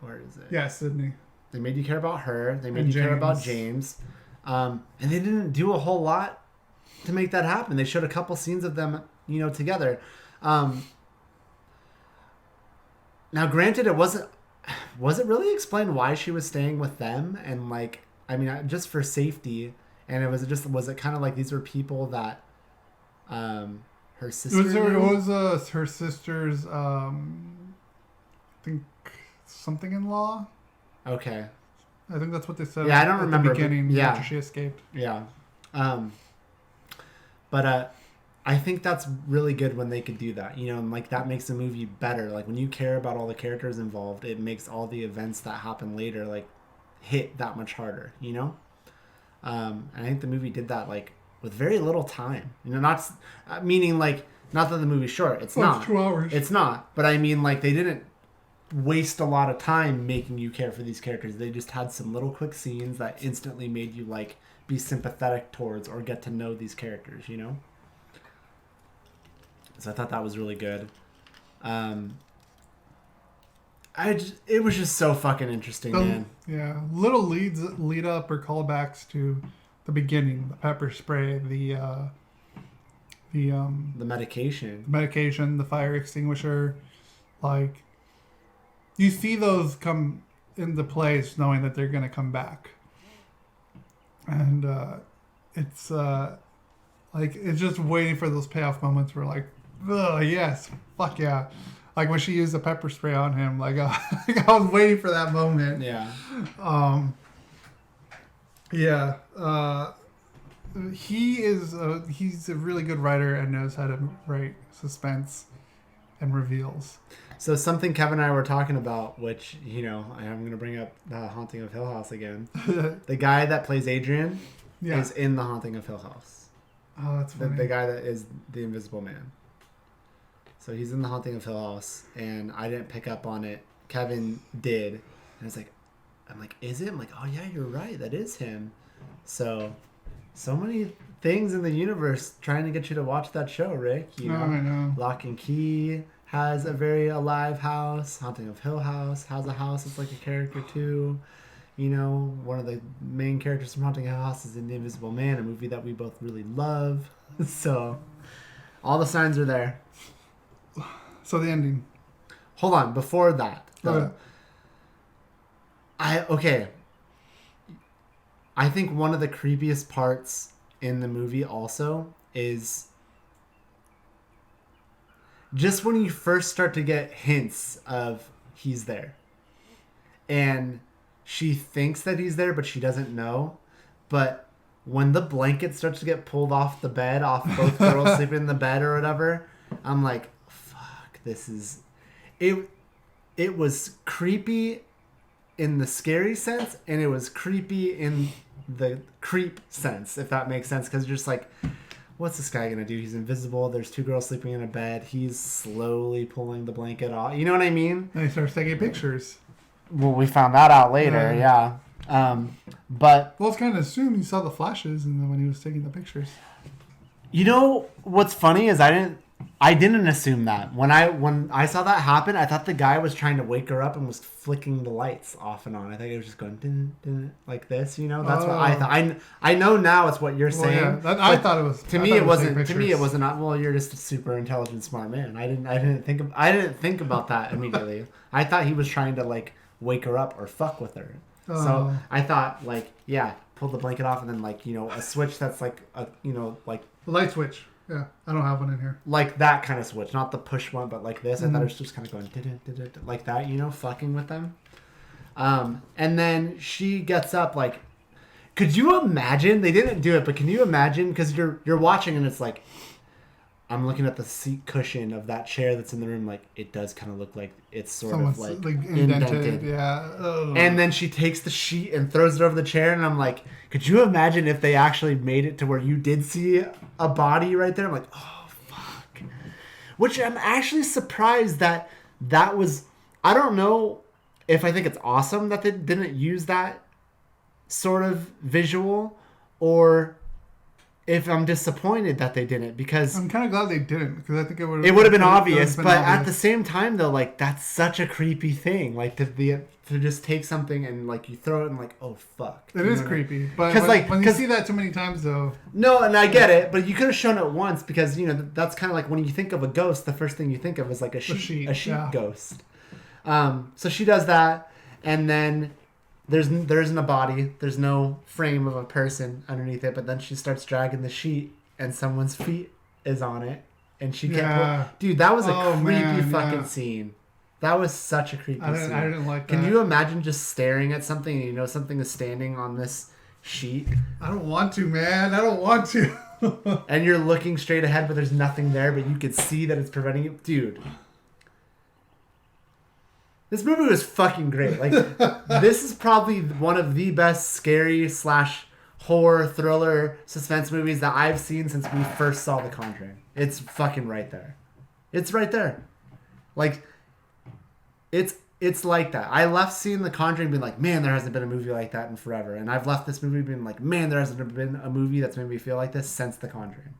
Where is it? Yeah, Sydney. They made you care about her. They made And you care about James. James. And they didn't do a whole lot to make that happen. They showed a couple scenes of them, together. Now, granted, was it really explained why she was staying with them? And like, I mean, just for safety. And was it kind of like these were people that, her sister It was her sister's, I think something in law. Okay. I think that's what they said. Yeah, I don't remember. The beginning, yeah, after she escaped. Yeah. But I think that's really good when they could do that, and like that makes the movie better. Like when you care about all the characters involved, it makes all the events that happen later like hit that much harder, And I think the movie did that like with very little time. Not meaning like not that the movie's short. It's not. It's 2 hours. It's not. But I mean like they didn't waste a lot of time making you care for these characters. They just had some little quick scenes that instantly made you like be sympathetic towards or get to know these characters, So I thought that was really good. It was just so fucking interesting, man. Yeah, little lead up or callbacks to the beginning, the pepper spray, the medication, the fire extinguisher, like you see those come into place knowing that they're going to come back. And it's like it's just waiting for those payoff moments where like, oh yes, fuck yeah. Like when she used the pepper spray on him, like I was waiting for that moment. Yeah. He's a really good writer and knows how to write suspense and reveals. So something Kevin and I were talking about, which, I'm going to bring up The Haunting of Hill House again. The guy that plays Adrian is in The Haunting of Hill House. Oh, that's funny. The guy that is the Invisible Man. So he's in The Haunting of Hill House, and I didn't pick up on it. Kevin did. And I'm like, is it? I'm like, oh yeah, you're right. That is him. So many things in the universe trying to get you to watch that show, Rick. I know. Lock and Key has a very alive house. Haunting of Hill House has a house that's like a character too. One of the main characters from Haunting of Hill House is in The Invisible Man, a movie that we both really love. So all the signs are there. So the ending. Hold on, before that. I think one of the creepiest parts in the movie also is just when you first start to get hints of he's there. And she thinks that he's there, but she doesn't know. But when the blanket starts to get pulled off the bed, off both girls sleeping in the bed or whatever, I'm like, fuck, this is... It was creepy in the scary sense, and it was creepy in the creep sense, if that makes sense. Because you're just like, what's this guy going to do? He's invisible. There's two girls sleeping in a bed. He's slowly pulling the blanket off. You know what I mean? And he starts taking pictures. Well, we found that out later, yeah. But... Well, it's kind of assumed you saw the flashes and then when he was taking the pictures. What's funny is I didn't assume that. When I saw that happen, I thought the guy was trying to wake her up and was flicking the lights off and on. I thought he was just going dun, dun, like this, That's what I thought. I know now it's what you're saying. Yeah, I thought it was. To me, it wasn't. To me, it wasn't. Well, you're just a super intelligent, smart man. I didn't think about that immediately. I thought he was trying to like wake her up or fuck with her. So I thought pull the blanket off and then a switch that's like like the light switch. Yeah, I don't have one in here. Like that kind of switch, not the push one, but like this. I thought it was just kind of going like that, fucking with them. And then she gets up. Like, could you imagine? They didn't do it, but can you imagine? Because you're watching and it's like, I'm looking at the seat cushion of that chair that's in the room. Like, it does kind of look like it's sort of like indented. Yeah. Ugh. And then she takes the sheet and throws it over the chair. And I'm like, could you imagine if they actually made it to where you did see a body right there? I'm like, oh, fuck. Which I'm actually surprised that was... I don't know if I think it's awesome that they didn't use that sort of visual or if I'm disappointed that they didn't, because I'm kind of glad they didn't, because I think it would have been obvious. But at the same time, though, like, that's such a creepy thing. Like, to just take something and, like, you throw it and, like, oh, fuck. It is creepy. But when you see that too many times, though. No, and I get it, but you could have shown it once, because, you know, that's kind of like when you think of a ghost, the first thing you think of is, like, a sheep ghost. So she does that, and then there isn't a body. There's no frame of a person underneath it, but then she starts dragging the sheet, and someone's feet is on it, and she can't pull. Dude, that was a creepy fucking scene. That was such a creepy scene. I didn't like that. Can you imagine just staring at something and you know something is standing on this sheet? I don't want to, man. I don't want to. And you're looking straight ahead, but there's nothing there, but you could see that it's preventing you. Dude. This movie was fucking great. Like, this is probably one of the best scary / horror, thriller, suspense movies that I've seen since we first saw The Conjuring. It's fucking right there. It's right there. Like, it's like that. I left seeing The Conjuring being like, man, there hasn't been a movie like that in forever. And I've left this movie being like, man, there hasn't been a movie that's made me feel like this since The Conjuring.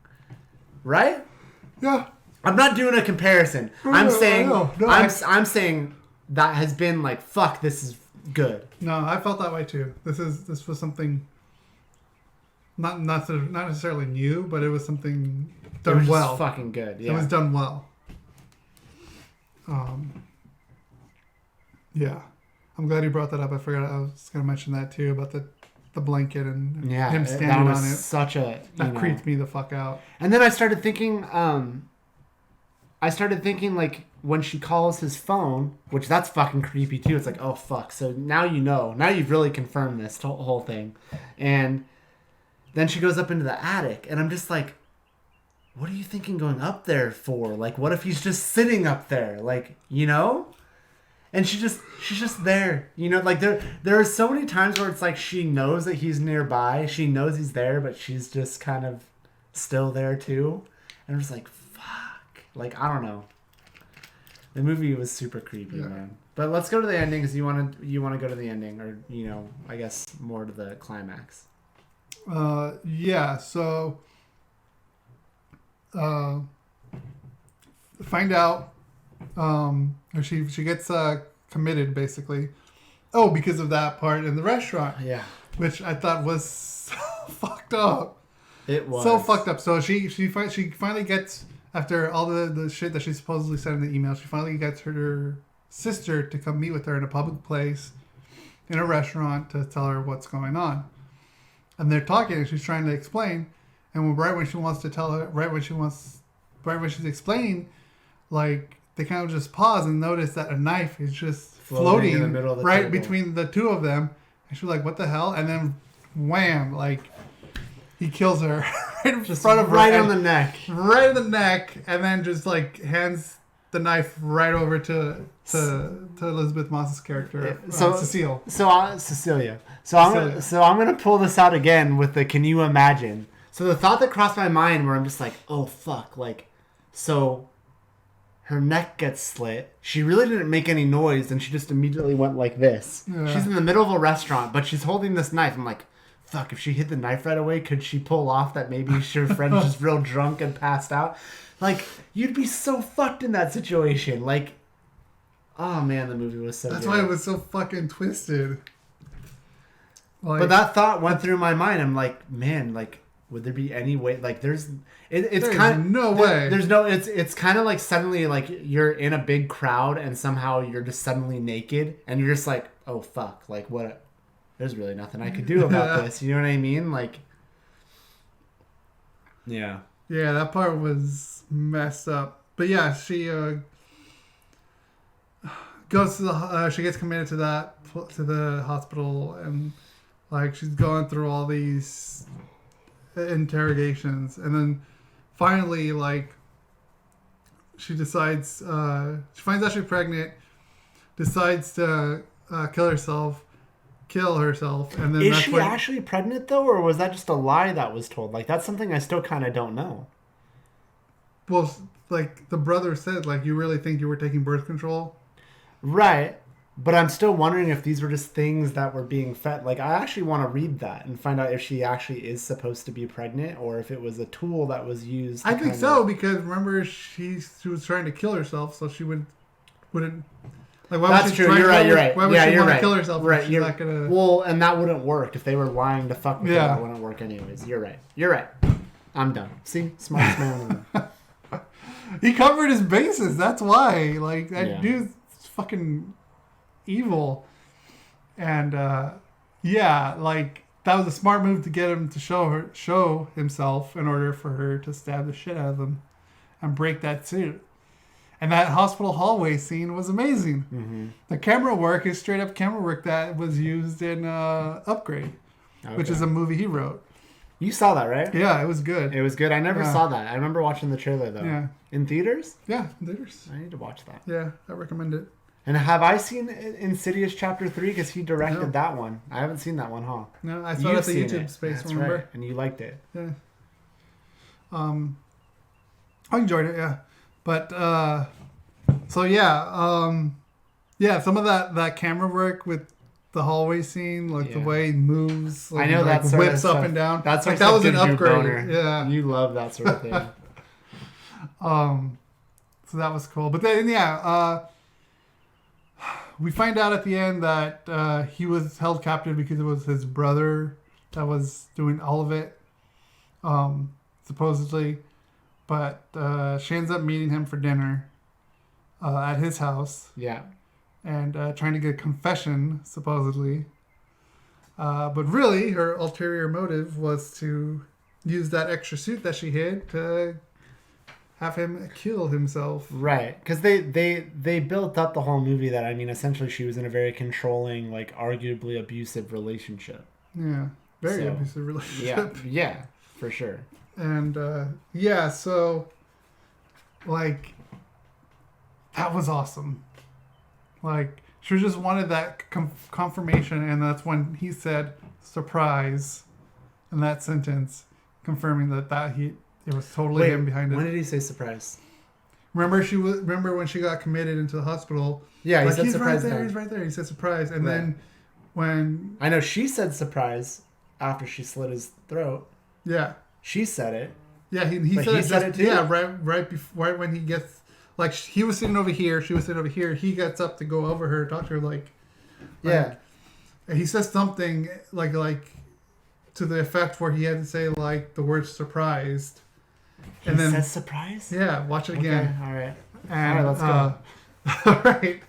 Right? Yeah. I'm not doing a comparison. I'm saying that has been like, fuck, this is good. No, I felt that way too. This was something not necessarily new, but it was something done well. Just fucking good. Yeah. It was done well. Yeah. I'm glad you brought that up. I forgot I was going to mention that too, about the blanket and him standing on it. That creeped me the fuck out. And then I started thinking like, when she calls his phone, which that's fucking creepy too. It's like, oh fuck. So now you know. Now you've really confirmed this whole thing. And then she goes up into the attic, and I'm just like, what are you thinking going up there for? Like, what if he's just sitting up there? Like, you know? And she's just there. You know, like there are so many times where it's like she knows that he's nearby. She knows he's there, but she's just kind of still there too. And I'm just like, fuck. Like, I don't know. The movie was super creepy, man. But let's go to the ending, because you want to go to the ending, or, you know, I guess more to the climax. Yeah. So, find out. Or she gets committed, basically. Oh, because of that part in the restaurant. Yeah. Which I thought was so fucked up. It was so fucked up. So she finally gets, after all the shit that she supposedly said in the email, she finally gets her sister to come meet with her in a public place, in a restaurant, to tell her what's going on. And they're talking, and she's trying to explain. And right when she wants to tell her, right when she's explaining, like, they kind of just pause and notice that a knife is just floating in the middle of the right table. between the two of them. And she's like, what the hell? And then wham, like, he kills her right in front of her. Right on the neck. Right in the neck. And then just, like, hands the knife right over to Elizabeth Moss's character, Cecile. Cecilia. So I'm gonna pull this out again with the can you imagine? So the thought that crossed my mind, where I'm just like, oh fuck, like, so her neck gets slit. She really didn't make any noise, and she just immediately went like this. Yeah. She's in the middle of a restaurant, but she's holding this knife. I'm like, fuck, if she hit the knife right away, could she pull off that maybe her friend's just real drunk and passed out? Like, you'd be so fucked in that situation. Like, oh man, the movie was so That's good. why it was so fucking twisted. Like, but that thought went through my mind. I'm like, man, like, would there be any way? Like, there's kind of no way. There's no. It's kind of like suddenly, like, you're in a big crowd and somehow you're just suddenly naked and you're just like, oh fuck, like what? There's really nothing I could do about this. You know what I mean? Like, yeah. Yeah, that part was messed up. But yeah, she goes to the. She gets committed to the hospital, and like she's going through all these interrogations, and then finally, like, she decides. She finds out she's pregnant. Decides to kill herself, and then is she actually pregnant though, or was that just a lie that was told? Like, that's something I still kind of don't know. Well, like the brother said, like, you really think you were taking birth control? Right. But I'm still wondering if these were just things that were being fed. Like, I actually want to read that and find out if she actually is supposed to be pregnant or if it was a tool that was used. I think so, because remember she was trying to kill herself, so she wouldn't. Like, why That's would she true. You're right. Why would she want to kill herself? Right. If she's not gonna... Well, and that wouldn't work if they were lying to fuck with her. That wouldn't work anyways. You're right. I'm done. See, smartest man. He covered his bases. That's why. Like, that dude's fucking evil. And like, that was a smart move to get him to show himself in order for her to stab the shit out of him and break that suit. And that hospital hallway scene was amazing. Mm-hmm. The camera work is straight up camera work that was used in Upgrade, which is a movie he wrote. You saw that, right? Yeah, it was good. It was good. I never saw that. I remember watching the trailer, though. Yeah. In theaters? Yeah, in theaters. I need to watch that. Yeah, I recommend it. And have I seen Insidious Chapter 3? Because he directed that one. I haven't seen that one, huh? No, I saw it at the YouTube space, That's remember? Right. And you liked it. Yeah. I enjoyed it, yeah. But, so yeah, some of that camera work with the hallway scene, like the way he moves, like, I know like that whips sort of up and down. That's like that was an upgrade. Yeah, you love that sort of thing. So that was cool. But then we find out at the end that he was held captive because it was his brother that was doing all of it, supposedly. But she ends up meeting him for dinner at his house. Yeah. And trying to get a confession, supposedly. But really, her ulterior motive was to use that extra suit that she hid to have him kill himself. Right. Because they built up the whole movie that, I mean, essentially she was in a very controlling, like, arguably abusive relationship. Yeah. Very abusive relationship. Yeah, for sure. And, so, like, that was awesome. Like, she just wanted that confirmation, and that's when he said surprise in that sentence, confirming that it was totally him behind it. When did he say surprise? Remember when she got committed into the hospital? Yeah, he like, said he's surprise. He's right there. He said surprise, and then when I know she said surprise after she slit his throat. Yeah, she said it. Yeah, he said it too. Yeah, right when he gets. Like, he was sitting over here, she was sitting over here. He gets up to go over her, talk to her, like and he says something like to the effect where he had to say like the word surprised. And then says surprise? Yeah, watch it again. Okay, all right. And, all right, let's go. All right.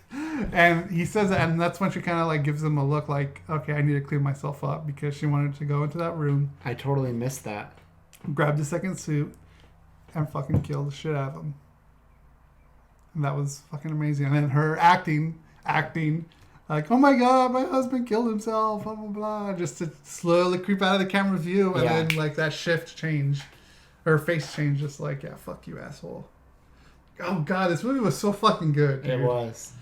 And he says that, and that's when she kind of like gives him a look like, okay, I need to clean myself up, because she wanted to go into that room. I totally missed that. Grab the second suit and fucking kill the shit out of him. And that was fucking amazing. And then her acting, like, oh my god, my husband killed himself, blah, blah, blah. Just to slowly creep out of the camera view. And then, like, that shift change. Her face change, just like, yeah, fuck you, asshole. Oh god, this movie was so fucking good, dude. It was.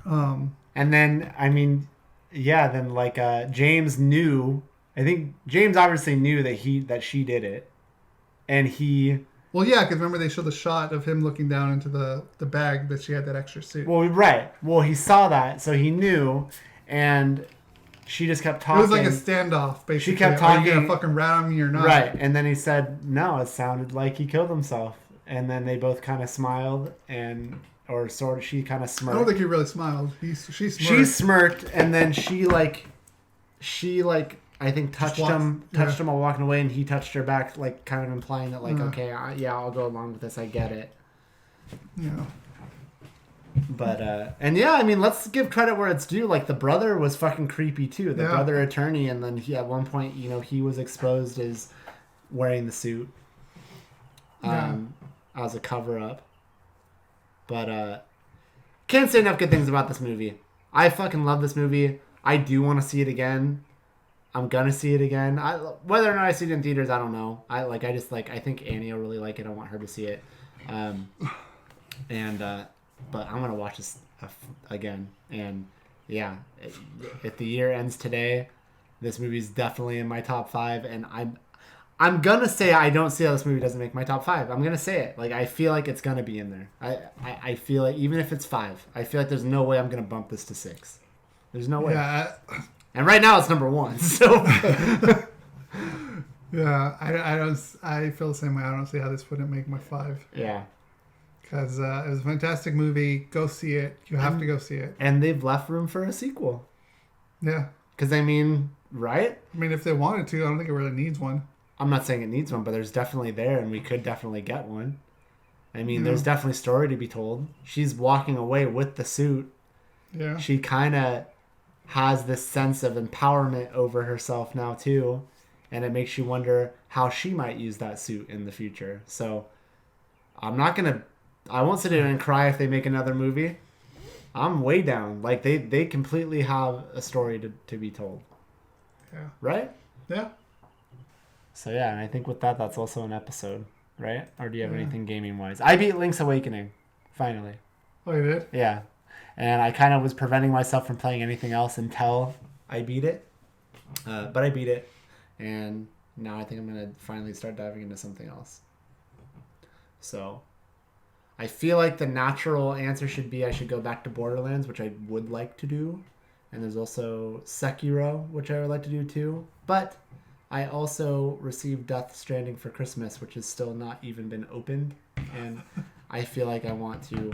And then, I mean, then, like, James knew. I think James obviously knew that she did it. And he... Well, yeah, because remember they showed the shot of him looking down into the bag that she had that extra suit. Well, right. Well, he saw that, so he knew, and she just kept talking. It was like a standoff, basically. She kept talking. Are you going to fucking rat on me or not? Right, and then he said, no, it sounded like he killed himself. And then they both kind of smiled, or sort of, she kind of smirked. I don't think he really smiled. She smirked. She smirked, and then she I think touched him while walking away, and he touched her back, like, kind of implying that, like, okay, I'll go along with this, I get it. Yeah. But, and yeah, I mean, let's give credit where it's due. Like, the brother was fucking creepy, too. The brother attorney, and then at one point, he was exposed as wearing the suit as a cover-up. But, can't say enough good things about this movie. I fucking love this movie. I do want to see it again. I'm gonna see it again. Whether or not I see it in theaters, I don't know. I think Annie will really like it. I want her to see it. But I'm gonna watch this again. And yeah, if the year ends today, this movie's definitely in my top 5. And I'm gonna say I don't see how this movie doesn't make my top 5. I'm gonna say it. Like, I feel like it's gonna be in there. I feel like even if it's 5, I feel like there's no way I'm gonna bump this to 6. There's no way. Yeah. And right now it's number 1. So. Yeah, I feel the same way. I don't see how this wouldn't make my 5. Yeah. Because it was a fantastic movie. Go see it. You have to go see it. And they've left room for a sequel. Yeah. Because I mean, right? I mean, if they wanted to, I don't think it really needs one. I'm not saying it needs one, but there's definitely there, and we could definitely get one. I mean, there's definitely story to be told. She's walking away with the suit. Yeah. She kind of has this sense of empowerment over herself now, too. And it makes you wonder how she might use that suit in the future. So, I won't sit here and cry if they make another movie. I'm way down. Like, they completely have a story to be told. Yeah. Right? Yeah. So yeah, and I think with that, that's also an episode, right? Or do you have anything gaming-wise? I beat Link's Awakening, finally. Oh, you did? Yeah. And I kind of was preventing myself from playing anything else until I beat it. But I beat it. And now I think I'm going to finally start diving into something else. So I feel like the natural answer should be I should go back to Borderlands, which I would like to do. And there's also Sekiro, which I would like to do too. But I also received Death Stranding for Christmas, which has still not even been opened. And I feel like I want to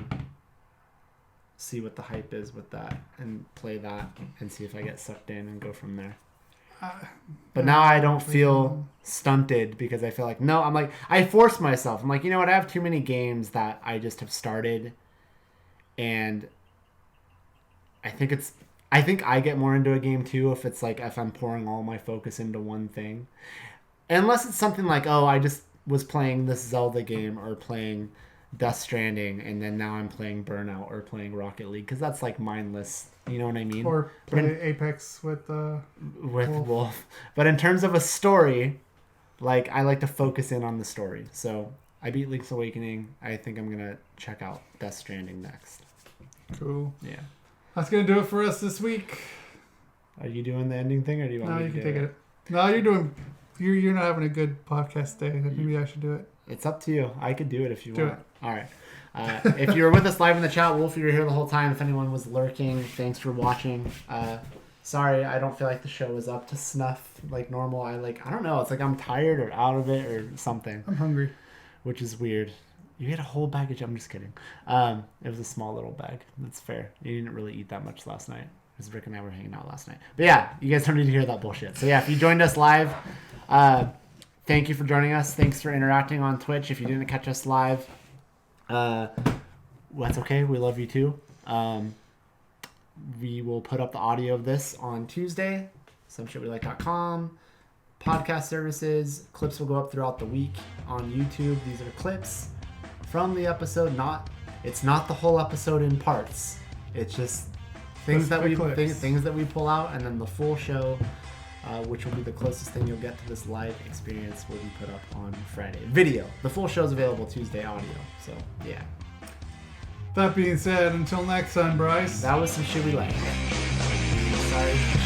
see what the hype is with that and play that and see if I get sucked in and go from there. But now I don't feel stunted because I feel like, no, I'm like, I force myself. I'm like, you know what? I have too many games that I just have started. And I think I get more into a game too if I'm pouring all my focus into one thing. Unless it's something like, oh, I just was playing this Zelda game or playing Death Stranding and then now I'm playing Burnout or playing Rocket League because that's like mindless. You know what I mean? Or play Apex with Wolf. But in terms of a story, like I like to focus in on the story. So I beat Link's Awakening. I think I'm gonna check out Death Stranding next. Cool. Yeah. That's gonna do it for us this week. Are you doing the ending thing, or do you want me to do it? No, you can take it. No, you're doing. You're not having a good podcast day. Maybe I should do it. It's up to you. I could do it if you want. Do it. All right. If you were with us live in the chat, Wolf, you were here the whole time. If anyone was lurking, thanks for watching. Sorry, I don't feel like the show is up to snuff like normal. I don't know. It's like I'm tired or out of it or something. I'm hungry. Which is weird. You ate a whole bag of... I'm just kidding. It was a small little bag. That's fair. You didn't really eat that much last night. Because Rick and I were hanging out last night. But yeah, you guys don't need to hear that bullshit. So yeah, if you joined us live, thank you for joining us. Thanks for interacting on Twitch. If you didn't catch us live, that's okay. We love you too. We will put up the audio of this on Tuesday. SomeShitWeLike.com. Podcast services. Clips will go up throughout the week on YouTube. These are clips from the episode. It's not the whole episode in parts. It's just things that we pull out, and then the full show, which will be the closest thing you'll get to this live experience, will be put up on Friday. Video. The full show is available Tuesday. Audio. So yeah. That being said, until next time, Bryce. That was some shit we like. Sorry.